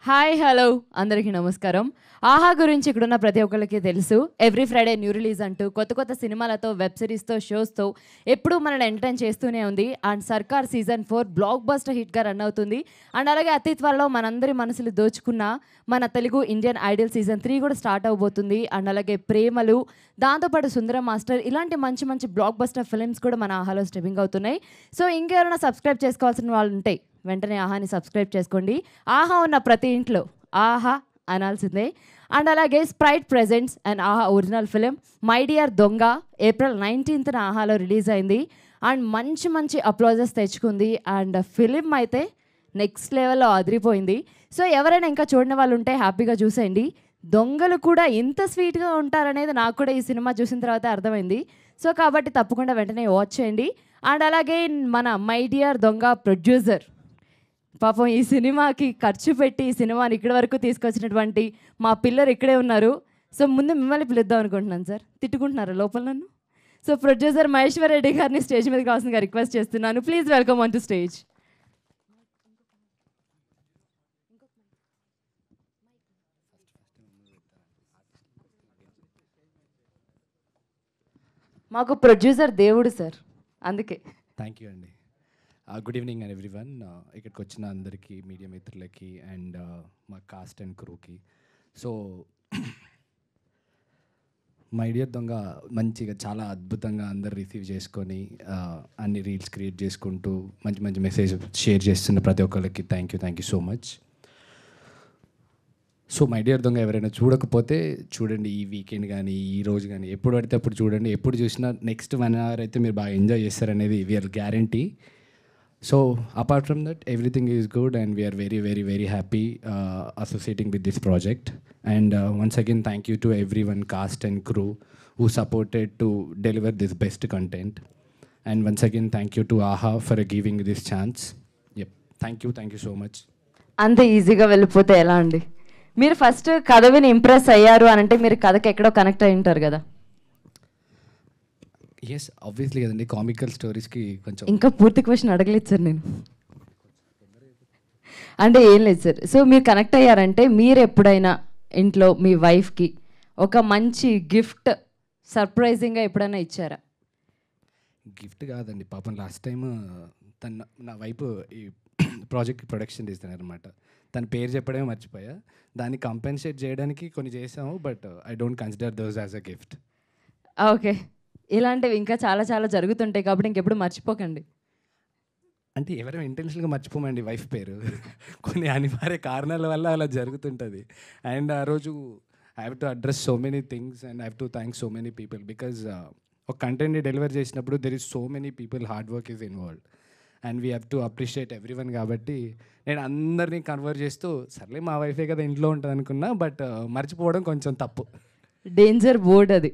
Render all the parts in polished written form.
Hi hello అందరికీ నమస్కారం. ఆహా గురించి ఇక్కడున్న ప్రతి ఒక్కరికి తెలుసు. ఎవ్రీ ఫ్రైడే న్యూ రిలీజ్ అంటూ కొత్త కొత్త సినిమాలతో, వెబ్ సిరీస్‌తో, షోస్‌తో ఎప్పుడూ మనల్ని ఎంటర్‌టైన్ చేస్తూనే ఉంది. అండ్ 'సర్కార్' సీజన్ 4 బ్లాక్ బస్టర్ హిట్‌గా రన్ అవుతుంది. అండ్ అలాగే అతి త్వరలో మనందరి మనసులు దోచుకున్న మన తెలుగు ఇండియన్ ఐడల్ సీజన్ 3 కూడా స్టార్ట్ అవబోతుంది. అండ్ అలాగే 'ప్రేమలు', దాంతోపాటు 'సుందరం మాస్టర్' ఇలాంటి మంచి మంచి బ్లాక్ బస్టర్ ఫిల్మ్స్ కూడా మన ఆహాలో స్ట్రీమింగ్ అవుతున్నాయి. సో ఇంకెవరైనా సబ్స్క్రైబ్ చేసుకోవాల్సిన వాళ్ళు ఉంటే వెంటనే ఆహాని సబ్స్క్రైబ్ చేసుకోండి. ఆహా ఉన్న ప్రతి ఇంట్లో ఆహా అనాల్సిందే. అండ్ అలాగే స్ప్రైట్ ప్రెజెంట్స్ అండ్ ఆహా ఒరిజినల్ ఫిలిం 'మై డియర్ దొంగ' ఏప్రిల్ 19న ఆహాలో రిలీజ్ అయింది. అండ్ మంచి మంచి అప్లాజెస్ తెచ్చుకుంది. అండ్ ఫిలిం అయితే నెక్స్ట్ లెవెల్లో అదిరిపోయింది. సో ఎవరైనా ఇంకా చూడని వాళ్ళు ఉంటే హ్యాపీగా చూసేయండి. దొంగలు కూడా ఇంత స్వీట్గా ఉంటారనేది నాకు కూడా ఈ సినిమా చూసిన తర్వాత అర్థమైంది. సో కాబట్టి తప్పకుండా వెంటనే వాచ్ చేయండి. అండ్ అలాగే మన 'మై డియర్ దొంగ' ప్రొడ్యూసర్ పాపం ఈ సినిమాకి ఖర్చు పెట్టి ఈ సినిమాని ఇక్కడి వరకు తీసుకొచ్చినటువంటి మా పిల్లలు ఇక్కడే ఉన్నారు. సో ముందు మిమ్మల్ని పిలుద్దాం అనుకుంటున్నాను సార్. తిట్టుకుంటున్నారా లోపల నన్ను? సో ప్రొడ్యూసర్ మహేశ్వర్ రెడ్డి గారిని స్టేజ్ మీదకి రావాల్సిందిగా రిక్వెస్ట్ చేస్తున్నాను. Please welcome on to stage. మాకు ప్రొడ్యూసర్ దేవుడు సార్, అందుకే. థ్యాంక్ యూ అండి. Good evening and everyone. ఇక్కడికి వచ్చిన అందరికీ, మీడియా మిత్రులకి అండ్ మా కాస్ట్ అండ్ క్రూకి. సో మై డియర్ దొంగ మంచిగా చాలా అద్భుతంగా అందరు రిసీవ్ చేసుకొని అన్ని రీల్స్ క్రియేట్ చేసుకుంటూ మంచి మంచి మెసేజ్ షేర్ చేస్తున్న ప్రతి ఒక్కరికి thank you so much. So my dear దొంగ ఎవరైనా చూడకపోతే చూడండి, ఈ వీకెండ్ కానీ ఈ రోజు కానీ ఎప్పుడు పడితే అప్పుడు చూడండి. ఎప్పుడు చూసినా నెక్స్ట్ 1 hour అయితే మీరు బాగా ఎంజాయ్ చేస్తారనేది we're guarantee. So apart from that everything is good and we're very happy associating with this project. And once again thank you to everyone cast and crew who supported to deliver this best content. And once again, thank you to AHA for giving this chance. Yep, thank you so much. అంత ఈజీగా వెళ్ళిపోతే ఎలా అండి? మీరు first కథ విని impress అయ్యారు అని అంటే మీరు కథకి ఎక్కడో కనెక్ట్ అయి ఉంటారు కదా. ఎస్ ఆబ్వియస్లీ కదండి, కామికల్ స్టోరీస్కి కొంచెం. ఇంకా పూర్తి క్వశ్చన్ అడగలేదు సార్ నేను. అంటే ఏం లేదు సార్. సో మీరు కనెక్ట్ అయ్యారంటే మీరు ఎప్పుడైనా ఇంట్లో మీ వైఫ్కి ఒక మంచి గిఫ్ట్ సర్ప్రైజింగ్గా ఎప్పుడైనా ఇచ్చారా? గిఫ్ట్ కాదండి, పాపం లాస్ట్ టైం నా వైపు ఈ ప్రాజెక్ట్ ప్రొడక్షన్ చేస్తానన్నమాట. తన పేరు చెప్పడమే మర్చిపోయా. దాన్ని కంపెన్సేట్ చేయడానికి కొన్ని చేసాము, but I don't consider those as a gift. Okay, ఇలాంటివి ఇంకా చాలా చాలా జరుగుతుంటాయి కాబట్టి ఇంకెప్పుడు మర్చిపోకండి. అంటే ఎవరైనా ఇంటెన్షనల్గా మర్చిపోమండి వైఫ్ పేరు. కొన్ని అనివార్య కారణాల వల్ల అలా జరుగుతుంటుంది. అండ్ ఆ రోజు I have to address so many things and I have to thank so many people because ఒక కంటెంట్ని డెలివర్ చేసినప్పుడు there is so many people hard work is involved and we have to appreciate every one. కాబట్టి నేను అందరినీ convert చేస్తూ సర్లే మా వైఫే కదా ఇంట్లో ఉంటుంది అనుకున్నా, బట్ మర్చిపోవడం కొంచెం తప్పు. డేంజర్ బోర్డ్ అది.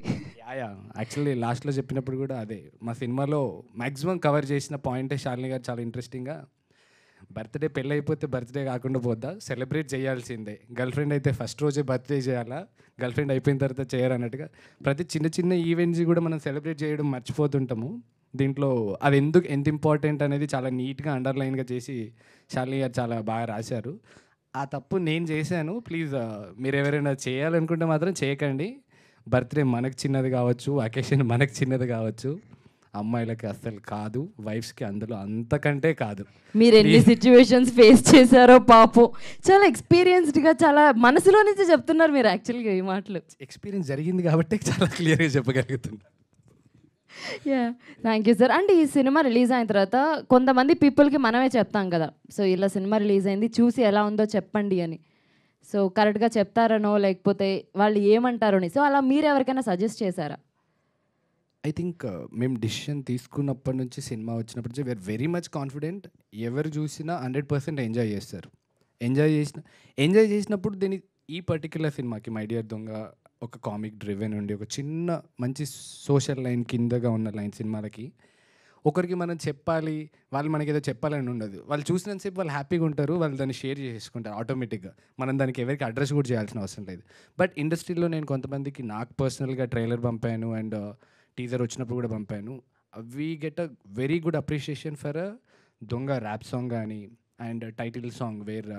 యా యాక్చువల్లీ లాస్ట్లో చెప్పినప్పుడు కూడా అదే మా సినిమాలో మ్యాక్సిమం కవర్ చేసిన పాయింటే శాలిని గారు చాలా ఇంట్రెస్టింగ్గా బర్త్డే పెళ్ళి అయిపోతే బర్త్డే కాకుండా పోద్దా, సెలబ్రేట్ చేయాల్సిందే. గర్ల్ ఫ్రెండ్ అయితే ఫస్ట్ రోజే బర్త్డే చేయాలా, గర్ల్ ఫ్రెండ్ అయిపోయిన తర్వాత చేయరు అన్నట్టుగా ప్రతి చిన్న చిన్న ఈవెంట్స్ కూడా మనం సెలబ్రేట్ చేయడం మర్చిపోతుంటాము. దీంట్లో అది ఎంత ఇంపార్టెంట్ అనేది చాలా నీట్గా అండర్లైన్గా చేసి శాలిని గారు చాలా బాగా రాశారు. ఆ తప్పు నేను చేశాను. ప్లీజ్ మీరు ఎవరైనా చేయాలనుకుంటే మాత్రం చేయకండి. బర్త్డే మనకు చిన్నది కావచ్చు, అకేషన్ మనకు చిన్నది కావచ్చు, అమ్మాయిలకి అస్సలు కాదు, వైఫ్స్కి అందులో అంతకంటే కాదు. మీరు ఎన్ని సిచ్యువేషన్స్ ఫేస్ చేశారో పాపం. చాలా ఎక్స్పీరియన్స్డ్గా చాలా మనసులో నుంచి చెప్తున్నారు మీరు. యాక్చువల్గా ఈ మాటలు ఎక్స్పీరియన్స్ జరిగింది కాబట్టి చాలా క్లియర్గా చెప్పగలుగుతున్నా. Yeah, thank you sir. అంటే ఈ సినిమా రిలీజ్ అయిన తర్వాత కొంతమంది పీపుల్కి మనమే చెప్తాం కదా, సో ఇలా సినిమా రిలీజ్ అయింది చూసి ఎలా ఉందో చెప్పండి అని. సో కరెక్ట్గా చెప్తారనో లేకపోతే వాళ్ళు ఏమంటారో. సో అలా మీరు ఎవరికైనా సజెస్ట్ చేశారా? ఐ థింక్ మేము డిసిషన్ తీసుకున్నప్పటి నుంచి, సినిమా వచ్చినప్పటి నుంచి వీఆర్ వెరీ మచ్ కాన్ఫిడెంట్. ఎవరు చూసినా 100% ఎంజాయ్ చేస్తారు. ఎంజాయ్ చేసినప్పుడు దీని ఈ పర్టిక్యులర్ సినిమాకి మై డియర్ దొంగ ఒక కామిక్ డ్రివెన్ ఉండి ఒక చిన్న మంచి సోషల్ లైన్ కిందగా ఉన్న లైన్ సినిమాలకి ఒకరికి మనం చెప్పాలి, వాళ్ళు మనకి ఏదో చెప్పాలని ఉండదు. వాళ్ళు చూసినంతసేపు వాళ్ళు హ్యాపీగా ఉంటారు, వాళ్ళు దాన్ని షేర్ చేసుకుంటారు ఆటోమేటిక్గా. మనం దానికి ఎవరికి అడ్రస్ కూడా చేయాల్సిన అవసరం లేదు. బట్ ఇండస్ట్రీలో నేను కొంతమందికి నాకు పర్సనల్గా ట్రైలర్ పంపాను అండ్ టీజర్ వచ్చినప్పుడు కూడా పంపాను. We get a very good appreciation for దొంగ ర్యాప్ సాంగ్ కానీ and title song wear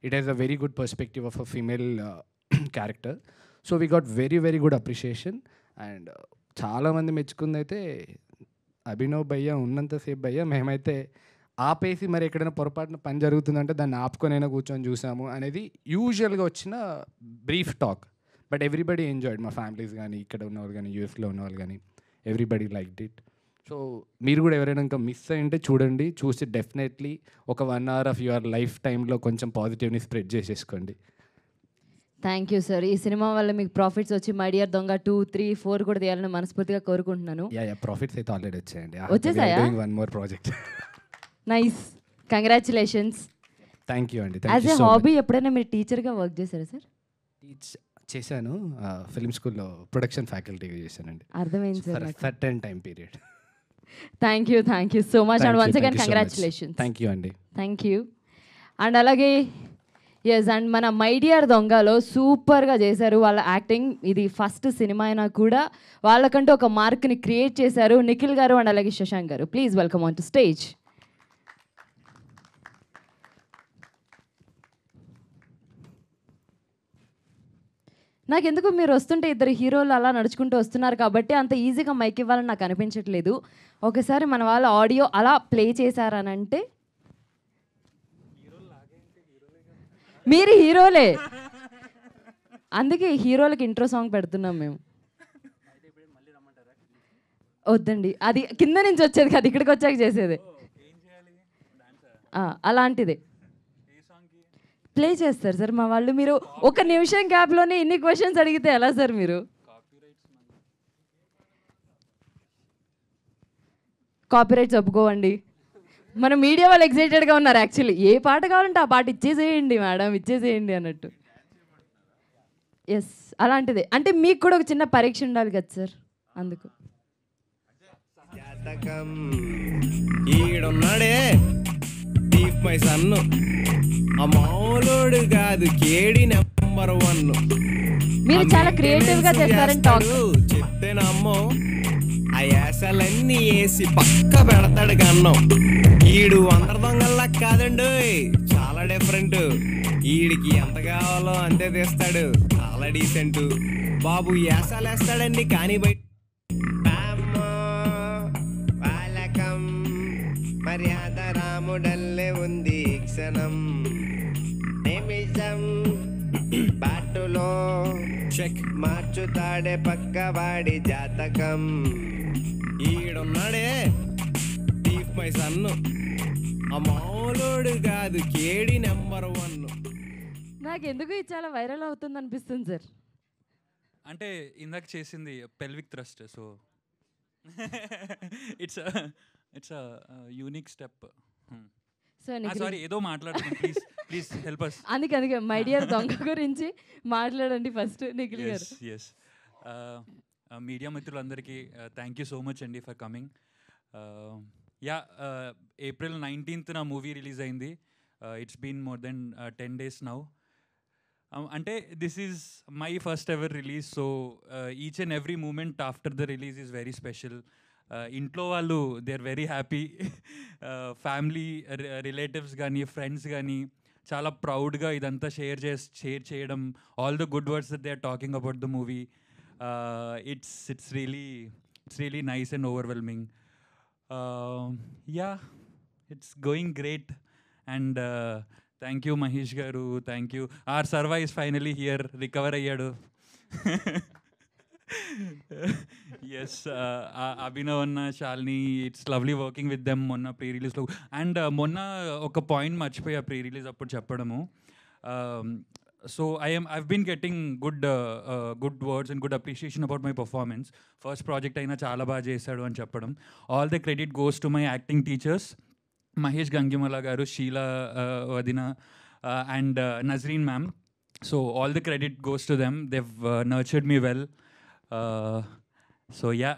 it has a very good perspective of a female character. So we got very, very good appreciation. And చాలామంది మెచ్చుకుందైతే అభినవ్ భయ్య ఉన్నంతసేపు భయ్య మేమైతే ఆపేసి మరి ఎక్కడైనా పొరపాటున పని జరుగుతుందంటే దాన్ని ఆపుకొనైనా కూర్చొని చూసాము అనేది యూజువల్గా వచ్చిన brief talk. But everybody enjoyed, మా ఫ్యామిలీస్ కానీ ఇక్కడ ఉన్న వాళ్ళు కానీ యూఎస్లో ఉన్న వాళ్ళు కానీ ఎవ్రీబడి లైక్డ్ ఇట్. సో మీరు కూడా ఎవరైనా ఇంకా మిస్ అయ్యింటే చూడండి, చూసి డెఫినెట్లీ ఒక 1 hour ఆఫ్ యువర్ లైఫ్ టైంలో కొంచెం పాజిటివ్ని స్ప్రెడ్ చేసేసుకోండి. Thank you sir. ఈ సినిమా వల్ల మీకు ప్రాఫిట్స్ వచ్చి మై డియర్ దొంగ 2, 3, 4 కూడా తీయాలని మనస్ఫూర్తిగా కోరుకుంటున్నాను. ప్రాఫిట్స్ అయితే ఆల్రెడీ వచ్చాయండి. వచ్చేసాయా? One more project. Nice, congratulations. Thank you అండి. యాజ్ ఏ హాబీ ఎప్పుడైనా మీరు టీచర్గా వర్క్ చేశారా సార్? చేశాను, ఫిల్మ్ స్కూల్లో ప్రొడక్షన్ ఫ్యాకల్టీగా చేశానండి. అర్థమైంది sir. Certain time period. Thank you so much and once again congratulations. Thank you అండి. Thank you. అండ్ అలాగే అండ్ మన మై డియర్ దొంగలో సూపర్గా చేశారు వాళ్ళ యాక్టింగ్. ఇది ఫస్ట్ సినిమా అయినా కూడా వాళ్ళకంటూ ఒక మార్క్ని క్రియేట్ చేశారు నిఖిల్ గారు అండ్ అలాగే శశాంక్ గారు. Please welcome on to stage. నాకెందుకు మీరు వస్తుంటే ఇద్దరు హీరోలు అలా నడుచుకుంటూ వస్తున్నారు కాబట్టి అంత ఈజీగా మైక్ ఇవ్వాలని నాకు అనిపించట్లేదు. ఒకసారి మన వాళ్ళ ఆడియో అలా ప్లే చేశారనంటే మీరు హీరోలే, అందుకే హీరోలకి ఇంట్రో సాంగ్ పెడుతున్నాం మేము. వద్దండి, అది కింద నుంచి వచ్చేది కదా, ఇక్కడికి వచ్చాక చేసేది. అలాంటిదే ప్లే చేస్తారు సార్ మా వాళ్ళు. మీరు 1 నిమిషం గ్యాప్లోనే ఇన్ని క్వశ్చన్స్ అడిగితే ఎలా సార్? మీరు కాపీరైట్స్ ఒప్పుకోవండి. మన మీడియా వాళ్ళు ఎక్సైటెడ్గా ఉన్నారు యాక్చువల్లీ. ఏ పాట కావాలంటే ఆ పాట ఇచ్చేసేయండి మేడం, ఇచ్చేసేయండి అన్నట్టు. ఎస్, అలాంటిదే. అంటే మీకు కూడా ఒక చిన్న పరీక్ష ఉండాలి కదా సార్, అందుకు. ఈడున్నాడే దీప్ మై సన్ను, ఆ మామూలుడు కాదు, కేడి నెంబర్ 1. మీరు చాలా క్రియేటివ్ గా చేస్తారని టాక్ చెప్తే నమ్మో. ఆ యాసలన్నీ వేసి పక్క పెడతాడు గన్నం. ఈడు అందరి దొంగల్లా కాదండు, చాలా డిఫరెంట్. ఈడికి ఎంత కావాలో అంతే తీస్తాడు, చాలా డీసెంట్. బాబు యాసాలు వేస్తాడండి కానీ బయట వాళ్ళకం మర్యాద రాముడల్లే ఉంది క్షణం నిమిషం బాటులో చెక్ మార్చుతాడే పక్కవాడి జాతకం. ఈడున్నాడే దీప్ మై సన్ను, ఆ మామూలుడు కాదు, కేడి నెంబర్ 1. నాకు ఎందుకు ఇది చాలా వైరల్ అవుతుంది అనిపిస్తుంది సార్. అంటే ఇందాక చేసింది pelvic thrust, so it's unique step. Sorry, ఏదో మాట్లాడుతున్నాను, ప్లీజ్ హెల్ప్ us. అందుకే మై డియర్ దొంగ గురించి మాట్లాడండి first Nikhil garu. Yes, media మిత్రులందరికీ థ్యాంక్ యూ సో మచ్ అండి ఫర్ కమింగ్. April 19th నా మూవీ రిలీజ్ అయింది. It's been more than 10 days now. అంటే this is my first ever release, so each and every moment after the release is very special. ఇంట్లో వాళ్ళు they are very happy, family relatives కానీ friends కానీ చాలా ప్రౌడ్గా ఇదంతా share చేయడం, all the good words that they are talking about the movie. It's really nice and overwhelming. It's going great. And thank you Mahesh garu, thank you. Our Sarva is finally here, recover అయ్యాడు. Yes, Abhinav అన్న, Shalini, it's lovely working with them మొన్న pre రిలీజ్లో. అండ్ మొన్న ఒక point మర్చిపోయా pre release అప్పుడు చెప్పడము. So I've been getting good words and good appreciation about my performance. First project అయినా చాలా బాగా చేశాడు అని చెప్పడం. All the credit goes to my acting teachers, Mahesh Gangimala garu, Sheila Vadina, and Nazreen ma'am. So all the credit goes to them. They've nurtured me well. So yeah,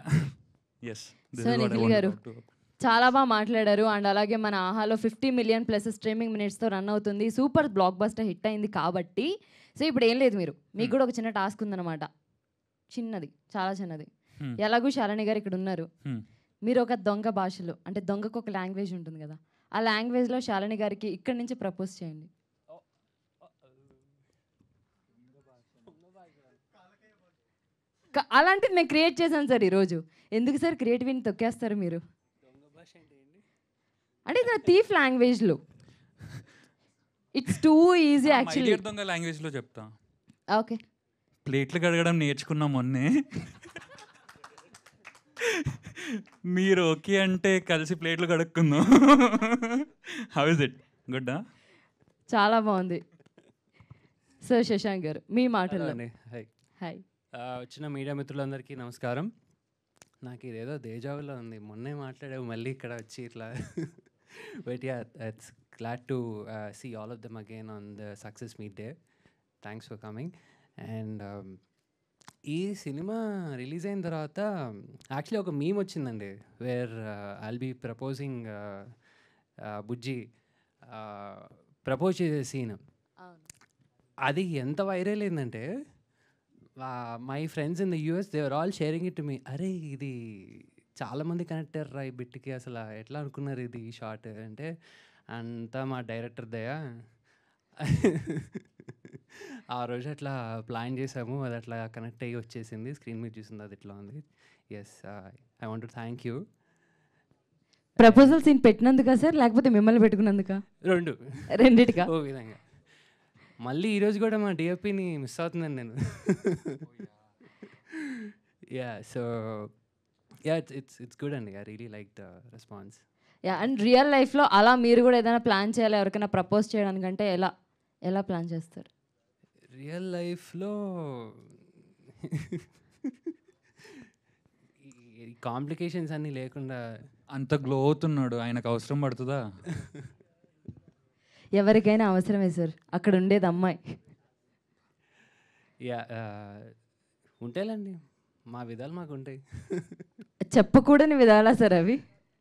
yes, this is what I want to talk to. చాలా బాగా మాట్లాడారు. And అలాగే మన ఆహాలో 50 million plus streaming మినిట్స్తో run అవుతుంది. Super black బస్టర్ hit అయింది కాబట్టి. సో ఇప్పుడు ఏం లేదు, మీకు కూడా ఒక చిన్న టాస్క్ ఉందన్నమాట. చిన్నది, చాలా చిన్నది. ఎలాగూ శాలిని గారు ఇక్కడ ఉన్నారు, మీరు ఒక దొంగ భాషలో, అంటే దొంగకు ఒక లాంగ్వేజ్ ఉంటుంది కదా, ఆ లాంగ్వేజ్లో శాలిని గారికి ఇక్కడి నుంచి ప్రపోజ్ చేయండి. అలాంటిది నేను క్రియేట్ చేశాను సార్ ఈరోజు. ఎందుకు సార్ క్రియేటివిటీని తొక్కేస్తారు మీరు? అంటే ఇది థీఫ్ లాంగ్వేజ్లో. It's two easy actually. దొంగ లాంగ్వేజ్లో చెప్తా. ఓకే. ప్లేట్లు కడగడం నేర్చుకున్నాం మొన్నే. మీరు ఓకే అంటే కలిసి ప్లేట్లు కడుక్కుందాం. How is it? గుడ్డా? చాలా బాగుంది సార్. శశాంక్ గారు మీ మాటల్లో. Hi hi. వచ్చిన మీడియా మిత్రులందరికీ నమస్కారం. నాకు ఇదేదో దేజావులో ఉంది, మొన్నే మాట్లాడావు మళ్ళీ ఇక్కడ వచ్చి ఇట్లా. But yeah, it's glad to see all of them again on the success meet day. Thanks for coming. And ఈ సినిమా రిలీజ్ అయిన తర్వాత యాక్చువల్లీ ఒక మీమ్ వచ్చిందండి, where I'll be proposing Bujji propose చేసే సీన్. అది ఎంత వైరల్ అయిందంటే my friends in the US they are all sharing it to me. అరే ఇది చాలామంది కనెక్ట్ అయ్యారు ఈ బిట్కి, అసలు ఎట్లా అనుకున్నారు ఇది ఈ షార్ట్ అంటే, అంతా మా డైరెక్టర్ దయా. ఆ రోజు అట్లా ప్లాన్ చేసాము, అది అట్లా కనెక్ట్ అయ్యి వచ్చేసింది. స్క్రీన్ మీద చూసింది, అది ఇట్లా ఉంది. Yes, I want to thank you. Proposal scene పెట్టినందుకా సార్, లేకపోతే మిమ్మల్ని పెట్టుకున్నందుకా? రెండిటికా? ఓ విధంగా. మళ్ళీ ఈరోజు కూడా మా డిఓపిని మిస్ అవుతున్నాను నేను. Yeah, so yeah, it's good అండి. I really like the response. Yeah, and real లైఫ్లో అలా మీరు కూడా ఏదైనా ప్లాన్ చేయాలి ఎవరికైనా ప్రపోజ్ చేయడానికంటే ఎలా ప్లాన్ చేస్తారు? రియల్ లైఫ్లో కాంప్లికేషన్స్ అన్నీ లేకుండా. అంత గ్లో అవుతున్నాడు, ఆయనకు అవసరం పడుతుందా? ఎవరికైనా అవసరమే సార్, అక్కడ ఉండేది అమ్మాయి. యా, ఉంటాయిలండి, మా విధాలు మాకు ఉంటాయి. చెప్పకూడని విధాలా సార్ అవి?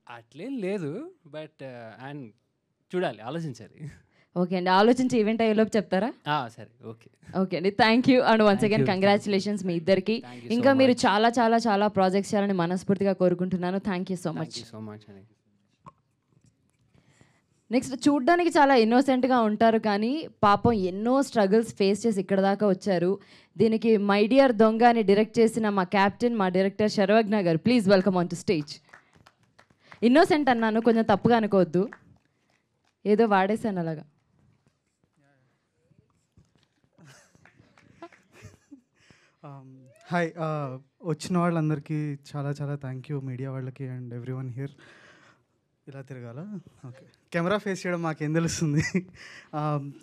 అట్లేం లేదు, బట్ అండ్ చూడాలి, ఆలోచించాలి. ఓకే అండి, ఆలోచించి ఈవెంట్ అయ్యేలోపు చెప్తారా? సరే, ఓకే. ఓకే అండి, thank you. And once again congratulations మీ ఇద్దరికి. ఇంకా మీరు చాలా చాలా చాలా ప్రాజెక్ట్స్ చేయాలని మనస్ఫూర్తిగా కోరుకుంటున్నాను. Thank you so much. అండి. నెక్స్ట్, చూడ్డానికి చాలా ఇన్నోసెంట్గా ఉంటారు కానీ పాపం ఎన్నో స్ట్రగుల్స్ ఫేస్ చేసి ఇక్కడ దాకా వచ్చారు. దీనికి మై డియర్ దొంగ అని డైరెక్ట్ చేసిన మా క్యాప్టెన్, మా డైరెక్టర్ శర్వజ్ఞ గారు, please welcome on to stage. Innocent అన్నాను, కొంచెం తప్పుగా అనుకోవద్దు, ఏదో వాడేసాను అలాగా. హాయ్, వచ్చిన వాళ్ళందరికీ చాలా చాలా థ్యాంక్ యూ, మీడియా వాళ్ళకి అండ్ ఎవ్రీ వన్ హియర్. ఇలా తిరగాల? ఓకే, కెమెరా ఫేస్ చేయడం మాకేం తెలుస్తుంది.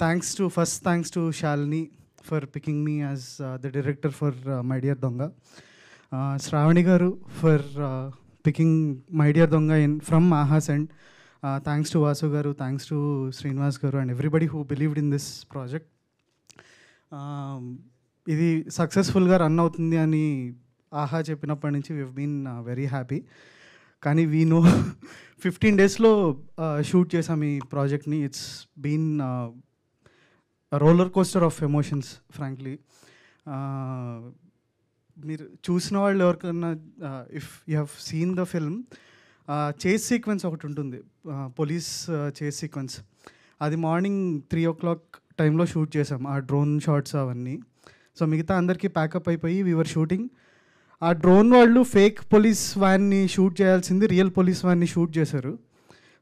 Thanks to Shalini for picking me as the director for my dear Donga. Shravani garu for picking my dear Donga from Aha's and thanks to Vasu garu, thanks to Srinivas garu and everybody who believed in this project. ఇది సక్సెస్ఫుల్గా run అవుతుంది అని ఆహా చెప్పినప్పటి నుంచి we been very happy. కానీ we know 15 daysలో shoot చేసాం ఈ ప్రాజెక్ట్ని. It's been roller coaster of emotions frankly. మీరు చూసిన వాళ్ళు ఎవరికన్నా, if you have seen the film, chase sequence ఒకటి ఉంటుంది, పోలీస్ చేస్ సీక్వెన్స్. అది మార్నింగ్ 3 o'clock టైంలో షూట్ చేసాం, ఆ డ్రోన్ షాట్స్ అవన్నీ. సో మిగతా అందరికీ ప్యాకప్ అయిపోయి వీఆర్ షూటింగ్. ఆ డ్రోన్ వాళ్ళు ఫేక్ పోలీస్ వ్యాన్ని షూట్ చేయాల్సింది రియల్ పోలీస్ వ్యాన్ని షూట్ చేశారు.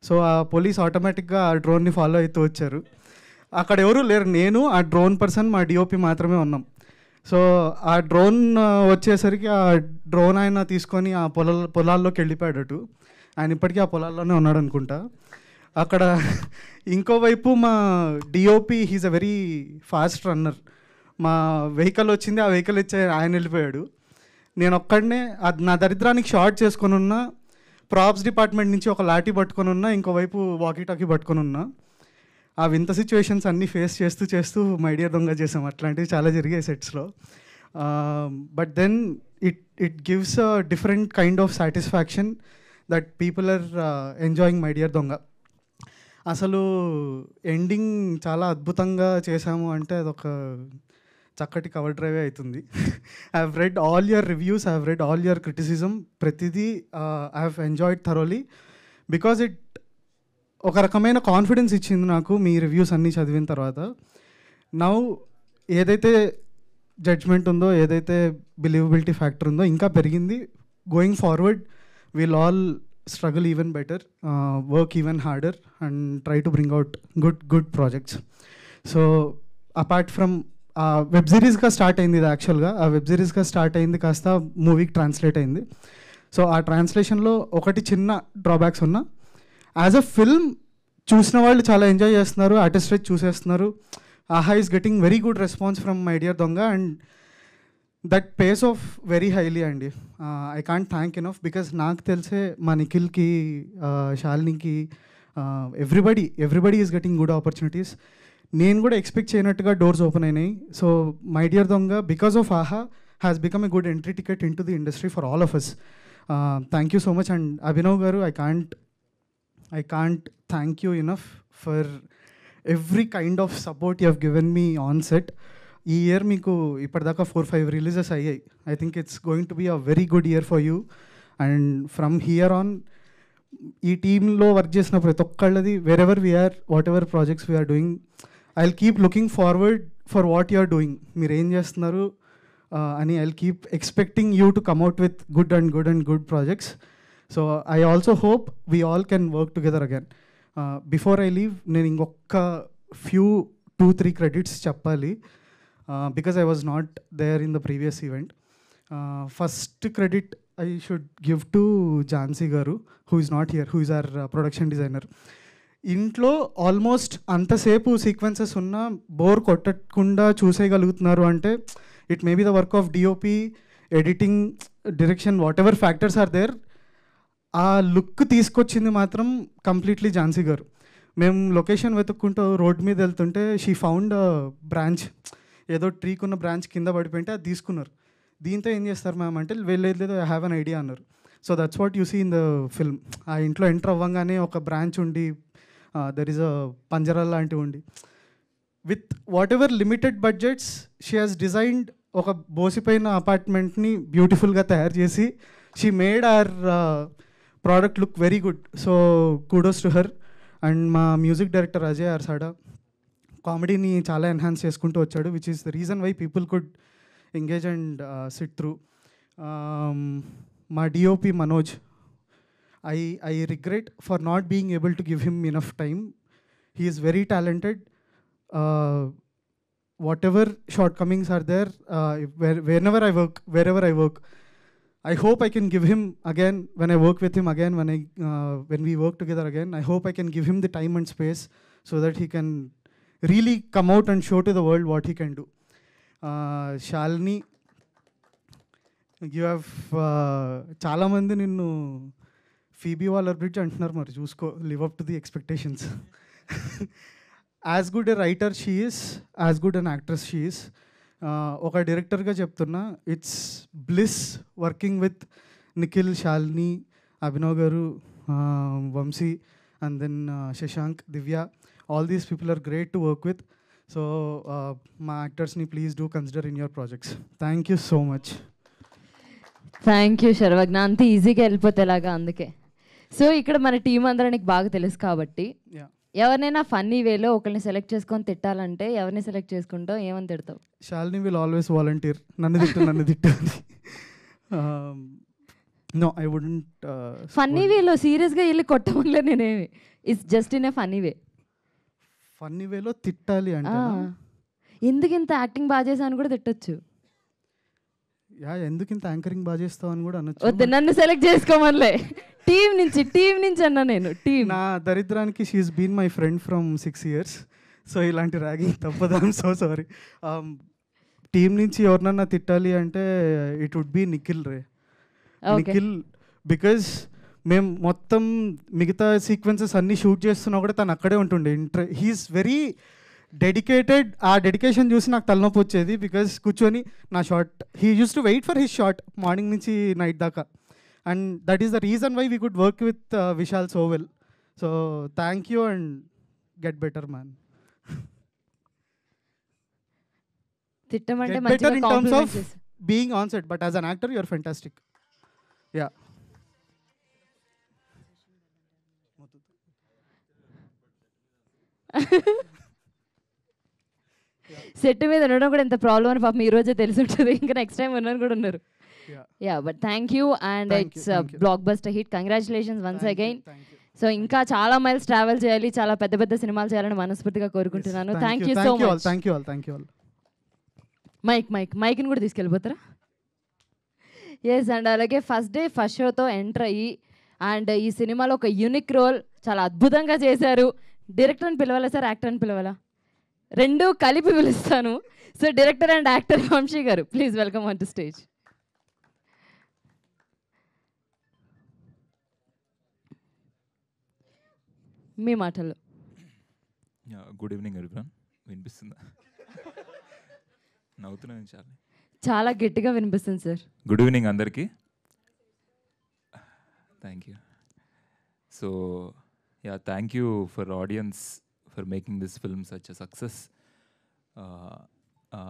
సో ఆ పోలీస్ ఆటోమేటిక్గా ఆ డ్రోన్ని ఫాలో అవుతూ వచ్చారు. అక్కడ ఎవరు లేరు, నేను ఆ డ్రోన్ పర్సన్, మా డిఓపి మాత్రమే ఉన్నాం. సో ఆ డ్రోన్ వచ్చేసరికి ఆ డ్రోన్ ఆయన తీసుకొని ఆ పొలాల్లోకి వెళ్ళిపోయాడటు. ఆయన ఇప్పటికీ ఆ పొలాల్లోనే ఉన్నాడు అనుకుంటా. అక్కడ ఇంకోవైపు మా DOP he's a very fast runner. మా వెహికల్ వచ్చింది, ఆ వెహికల్ ఇచ్చే ఆయన వెళ్ళిపోయాడు. నేను ఒక్కడనే నా దరిద్రానికి షార్ట్ చేసుకొని ఉన్నా, ప్రాప్స్ డిపార్ట్మెంట్ నుంచి ఒక లాఠీ పట్టుకొని ఉన్నా, ఇంకోవైపు వాకీ టాకీ పట్టుకొని ఉన్నా. ఆ వింత సిచ్యువేషన్స్ అన్నీ ఫేస్ చేస్తూ మై డియర్ దొంగ చేసాం. అట్లాంటివి చాలా జరిగాయి సెట్స్లో. But then it gives a different kind of satisfaction that people are enjoying my dear Donga. అసలు ఎండింగ్ చాలా అద్భుతంగా చేసాము అంటే అదొక చక్కటి కవర్ డ్రైవే అవుతుంది. I have read all your reviews, I have read all your criticism, ప్రతిదీ I have enjoyed thoroughly because it ఒక రకమైన కాన్ఫిడెన్స్ ఇచ్చింది నాకు మీ రివ్యూస్ అన్నీ చదివిన తర్వాత. నౌ ఏదైతే జడ్జ్మెంట్ ఉందో, ఏదైతే బిలీవబిలిటీ ఫ్యాక్టర్ ఉందో ఇంకా పెరిగింది. Going forward will all struggle even better, work even harder and try to bring out good projects. So apart from web సిరీస్గా స్టార్ట్ అయింది ఇది. యాక్చువల్గా ఆ వెబ్ సిరీస్గా స్టార్ట్ అయింది కాస్త మూవీకి ట్రాన్స్లేట్ అయింది. సో ఆ ట్రాన్స్లేషన్లో ఒకటి చిన్న డ్రాబ్యాక్స్ ఉన్నా, యాజ్ అ ఫిల్మ్ చూసిన వాళ్ళు చాలా ఎంజాయ్ చేస్తున్నారు, ఆర్టిస్ట్ రేట్ చూసేస్తున్నారు. Aha is getting very good response from my dear Donga and that pays off very highly అండి. I can't thank enough because నాకు తెలిసే మా నిఖిల్కి, శాలినికి, everybody is getting good opportunities. నేను కూడా ఎక్స్పెక్ట్ చేయనట్టుగా డోర్స్ ఓపెన్ అయినాయి. So my dear Donga because of Aha has become a good entry ticket in to the industry for all of us. Thank you so much. And Abhinav గారు, I can't thank you enough for every kind of support you have given me on set. ఈ year మీకు ఇప్పటిదాకా 4-5 releases అయ్యాయి. I think it's going to be a very good year for you. And from here on ఈ టీంలో work చేసిన ప్రతి ఒక్కళ్ళది wherever we are, whatever projects we are doing, I will keep looking forward for what you are doing. మీరు ఏం చేస్తున్నారు అని I will keep expecting you to come out with good projects. So I also hope we all can work together again. Before I leave నేను ఇంకొక few 2-3 credits చెప్పాలి because I was not there in the previous event. First credit I should give to Jhansi garu, who is not here, who is our production designer. ఇంట్లో almost అంతసేపు sequences ఉన్నా bore కొట్టకుండా చూసేయగలుగుతున్నారు అంటే it may be the work of డిఓపి, editing, direction, whatever factors are there. ఆ look తీసుకొచ్చింది మాత్రం కంప్లీట్లీ ఝాన్సీ గారు. మేము లొకేషన్ వెతుక్కుంటూ రోడ్ మీద వెళ్తుంటే షీ ఫౌండ్ బ్రాంచ్, ఏదో ట్రీకున్న బ్రాంచ్ కింద పడిపోయింటే అది తీసుకున్నారు. దీంతో ఏం చేస్తారు మ్యామ్ అంటే లేదు ఐ హ్యావ్ అన్ ఐడియా అన్నారు. So that's what you see in the film. ఆ ఇంట్లో ఎంటర్ అవ్వగానే ఒక బ్రాంచ్ ఉండి, దెర్ ఈజ్ అ పంజరా లాంటివి ఉండి, with whatever limited budgets she has designed ఒక బోసిపోయిన అపార్ట్మెంట్ని బ్యూటిఫుల్గా తయారు చేసి she made our product look very good. So kudos to her. And మా మ్యూజిక్ డైరెక్టర్ అజయ్ అర్సాడా కామెడీని చాలా ఎన్హాన్స్ చేసుకుంటూ వచ్చాడు, which is the reason why people could engage and sit through. మా డిఓపి Manoj, I regret for not being able to give him enough time. He is very talented. whatever shortcomings are there, wherever I work, I hope I can give him again, when I work with him again, when we work together again, I hope I can give him the time and space so that he can really come out and show to the world what he can do. Shalini, you have చాలా మంది నిన్ను Phoebe Waller-bridge అంటున్నారు, మరి చూసుకో, live up to the expectations. As good a writer she is, as good an actress she is. ఒక డైరెక్టర్గా చెప్తున్నా, it's bliss working with Nikhil, Shalini, Abhinav garu, Vamsi, and then Shashank, Divya. All these people are great to work with. So మా యాక్టర్స్ని please do consider in your projects. Thank you so much. Thank you Sarvagna. అంత ఈజీగా వెళ్ళిపోతేలాగా అందుకే. So ఇక్కడ మన టీం అందరూ నీకు బాగా తెలుసు కాబట్టి, ఎవరినైనా ఫన్నీ వేలో ఒకరిని సెలెక్ట్ చేసుకొని తిట్టాలంటే ఎవరిని సెలెక్ట్ చేసుకుంటావు, ఏమని తిడతావు? శాలిని విల్ ఆల్వేస్ వాలంటీర్, నన్ను తిట్టు అని. No, I wouldn't. ఫన్నీ వేలో సీరియస్గా వెళ్ళి కొట్టమలే నేనేమి, it's just in a funny way. Funny వేలో తిట్టాలి అంటే ఎందుకు ఇంత యాక్టింగ్ బాగా చేసావు కూడా తిట్టొచ్చు. ఎందుకు ఇంత యాంకరింగ్ బాగా చేస్తావు అని కూడా అనొచ్చు. వద్దు, నన్ను సెలెక్ట్ చేసుకోమనిలే, టీం నుంచి అన్నా నేను. టీం నా దరిద్రానికి she is been my friend from 6 years. So ఇలాంటి ర్యాగింగ్ తప్పదు. I'm so sorry. టీం నుంచి ఎవరినన్నా తిట్టాలి అంటే ఇట్ వుడ్ బి నిఖిల్ రే. నిఖిల్, బికాజ్ మేము మొత్తం మిగతా సీక్వెన్సెస్ అన్నీ షూట్ చేస్తున్నా కూడా తను అక్కడే ఉంటుండే. He's very dedicated. ఆ డెడికేషన్ చూసి నాకు తలనొప్పి వచ్చేది, బికాజ్ కూర్చొని నా shot, he used to wait for his shot morning నుంచి నైట్ దాకా. And that is the reason why we could work with Vishal so well. So thank you and get better, man. తిట్టమంటే Get మంచిగా better in terms of compliments. being on set, but as an actor you are fantastic. Yeah. Set మీద ఉండడం కూడా ఎంత problem అని పాపం ఈ రోజే తెలిసి ఉంటుంది, ఇంకా నెక్స్ట్ టైం ఉన్నది కూడా ఉన్నారు. Yeah but thank you and it's black బస్టర్ hit. Congratulations once again. So ఇంకా చాలా మైల్స్ ట్రావెల్ చేయాలి, చాలా పెద్ద పెద్ద సినిమాలు చేయాలని మనస్ఫూర్తిగా కోరుకుంటున్నాను. Thank you so much. Thank you all. మైక్ని కూడా తీసుకెళ్ళిపోతారా? ఎస్ అండ్ అలాగే ఫస్ట్ డే ఫస్ట్ షోతో ఎంటర్ అయ్యి అండ్ ఈ సినిమాలో ఒక యూనిక్ రోల్ చాలా అద్భుతంగా చేశారు. డైరెక్టర్ అని పిలవాలా సార్, యాక్టర్ అని పిలవాలా? రెండు కలిపి పిలుస్తాను. So director and actor Vamsi garu, please welcome on to stage. మీ మాటల్లో. Good evening everyone. వినిపిస్తుందా? నవ్వుతున్నాను చాలా. చాలా గట్టిగా వినిపిస్తుంది సార్. గుడ్ ఈవినింగ్ అందరికీ. Thank you. So thank you for audience for making this film such a success.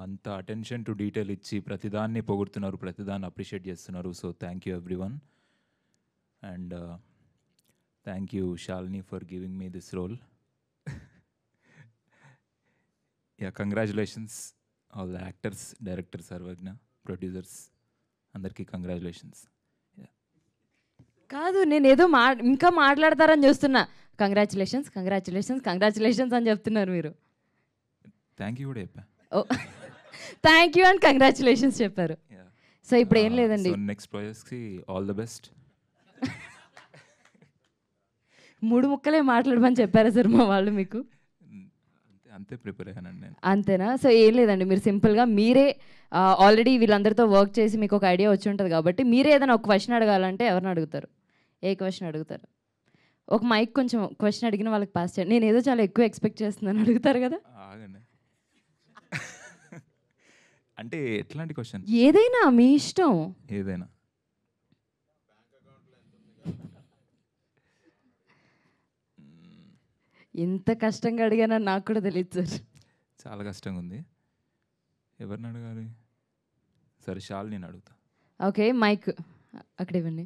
అంత అటెన్షన్ టు డీటెయిల్ ఇచ్చి ప్రతిదాన్ని పొగుడుతున్నారు, ప్రతిదాన్ని అప్రిషియేట్ చేస్తున్నారు. So thank you everyone. And thank you Shalini for giving me this role. Congratulations all the actors, director Sarvagna, producers అందరికీ congratulations. కాదు నేను ఏదో ఇంకా మాట్లాడతారని చూస్తున్నా. కంగ్రాచులేషన్స్ కంగ్రాచులేషన్స్ కంగ్రాచులేషన్స్ అని చెప్తున్నారు మీరు. థ్యాంక్ యూ కూడా చెప్పా. ఓ థ్యాంక్ యూ అండ్ కంగ్రాచులేషన్స్ చెప్పారు. సో ఇప్పుడు ఏం లేదండి, నెక్స్ట్ ప్రాజెక్ట్స్కి ఆల్ ద బెస్ట్. 3 ముక్కలే మాట్లాడమని చెప్పారా సార్ మా వాళ్ళు మీకు? అంతే ప్రిపేర్ అయ్యానండి నేను. అంతేనా? సో ఏం లేదండి, మీరు సింపుల్గా మీరే ఆల్రెడీ వీళ్ళందరితో వర్క్ చేసి మీకు ఒక ఐడియా వచ్చి ఉంటుంది కాబట్టి మీరే ఏదైనా ఒక క్వశ్చన్ అడగాలంటే ఎవరిని అడుగుతారు? ఏ క్వశ్చన్ అడుగుతారు? ఒక మైక్ కొంచెం క్వశ్చన్ అడిగిన వాళ్ళకి పాస్ చేయండి. నేను ఏదో చాలా ఎక్కువ ఎక్స్పెక్ట్ చేస్తున్నాను, అడుగుతారు కదా? ఆగండి. అంటే ఎట్లాంటి క్వశ్చన్? ఏదైనా మీ ఇష్టం. ఏదైనా. ఎంత కష్టంగా అడిగానని నాకు కూడా తెలియదు సార్. చాలా కష్టంగా ఉంది. ఎవరిని అడగాలి? సరే షాల్ నేను అడుగుతా. ఓకే మైక్ అక్కడ ఇవ్వండి.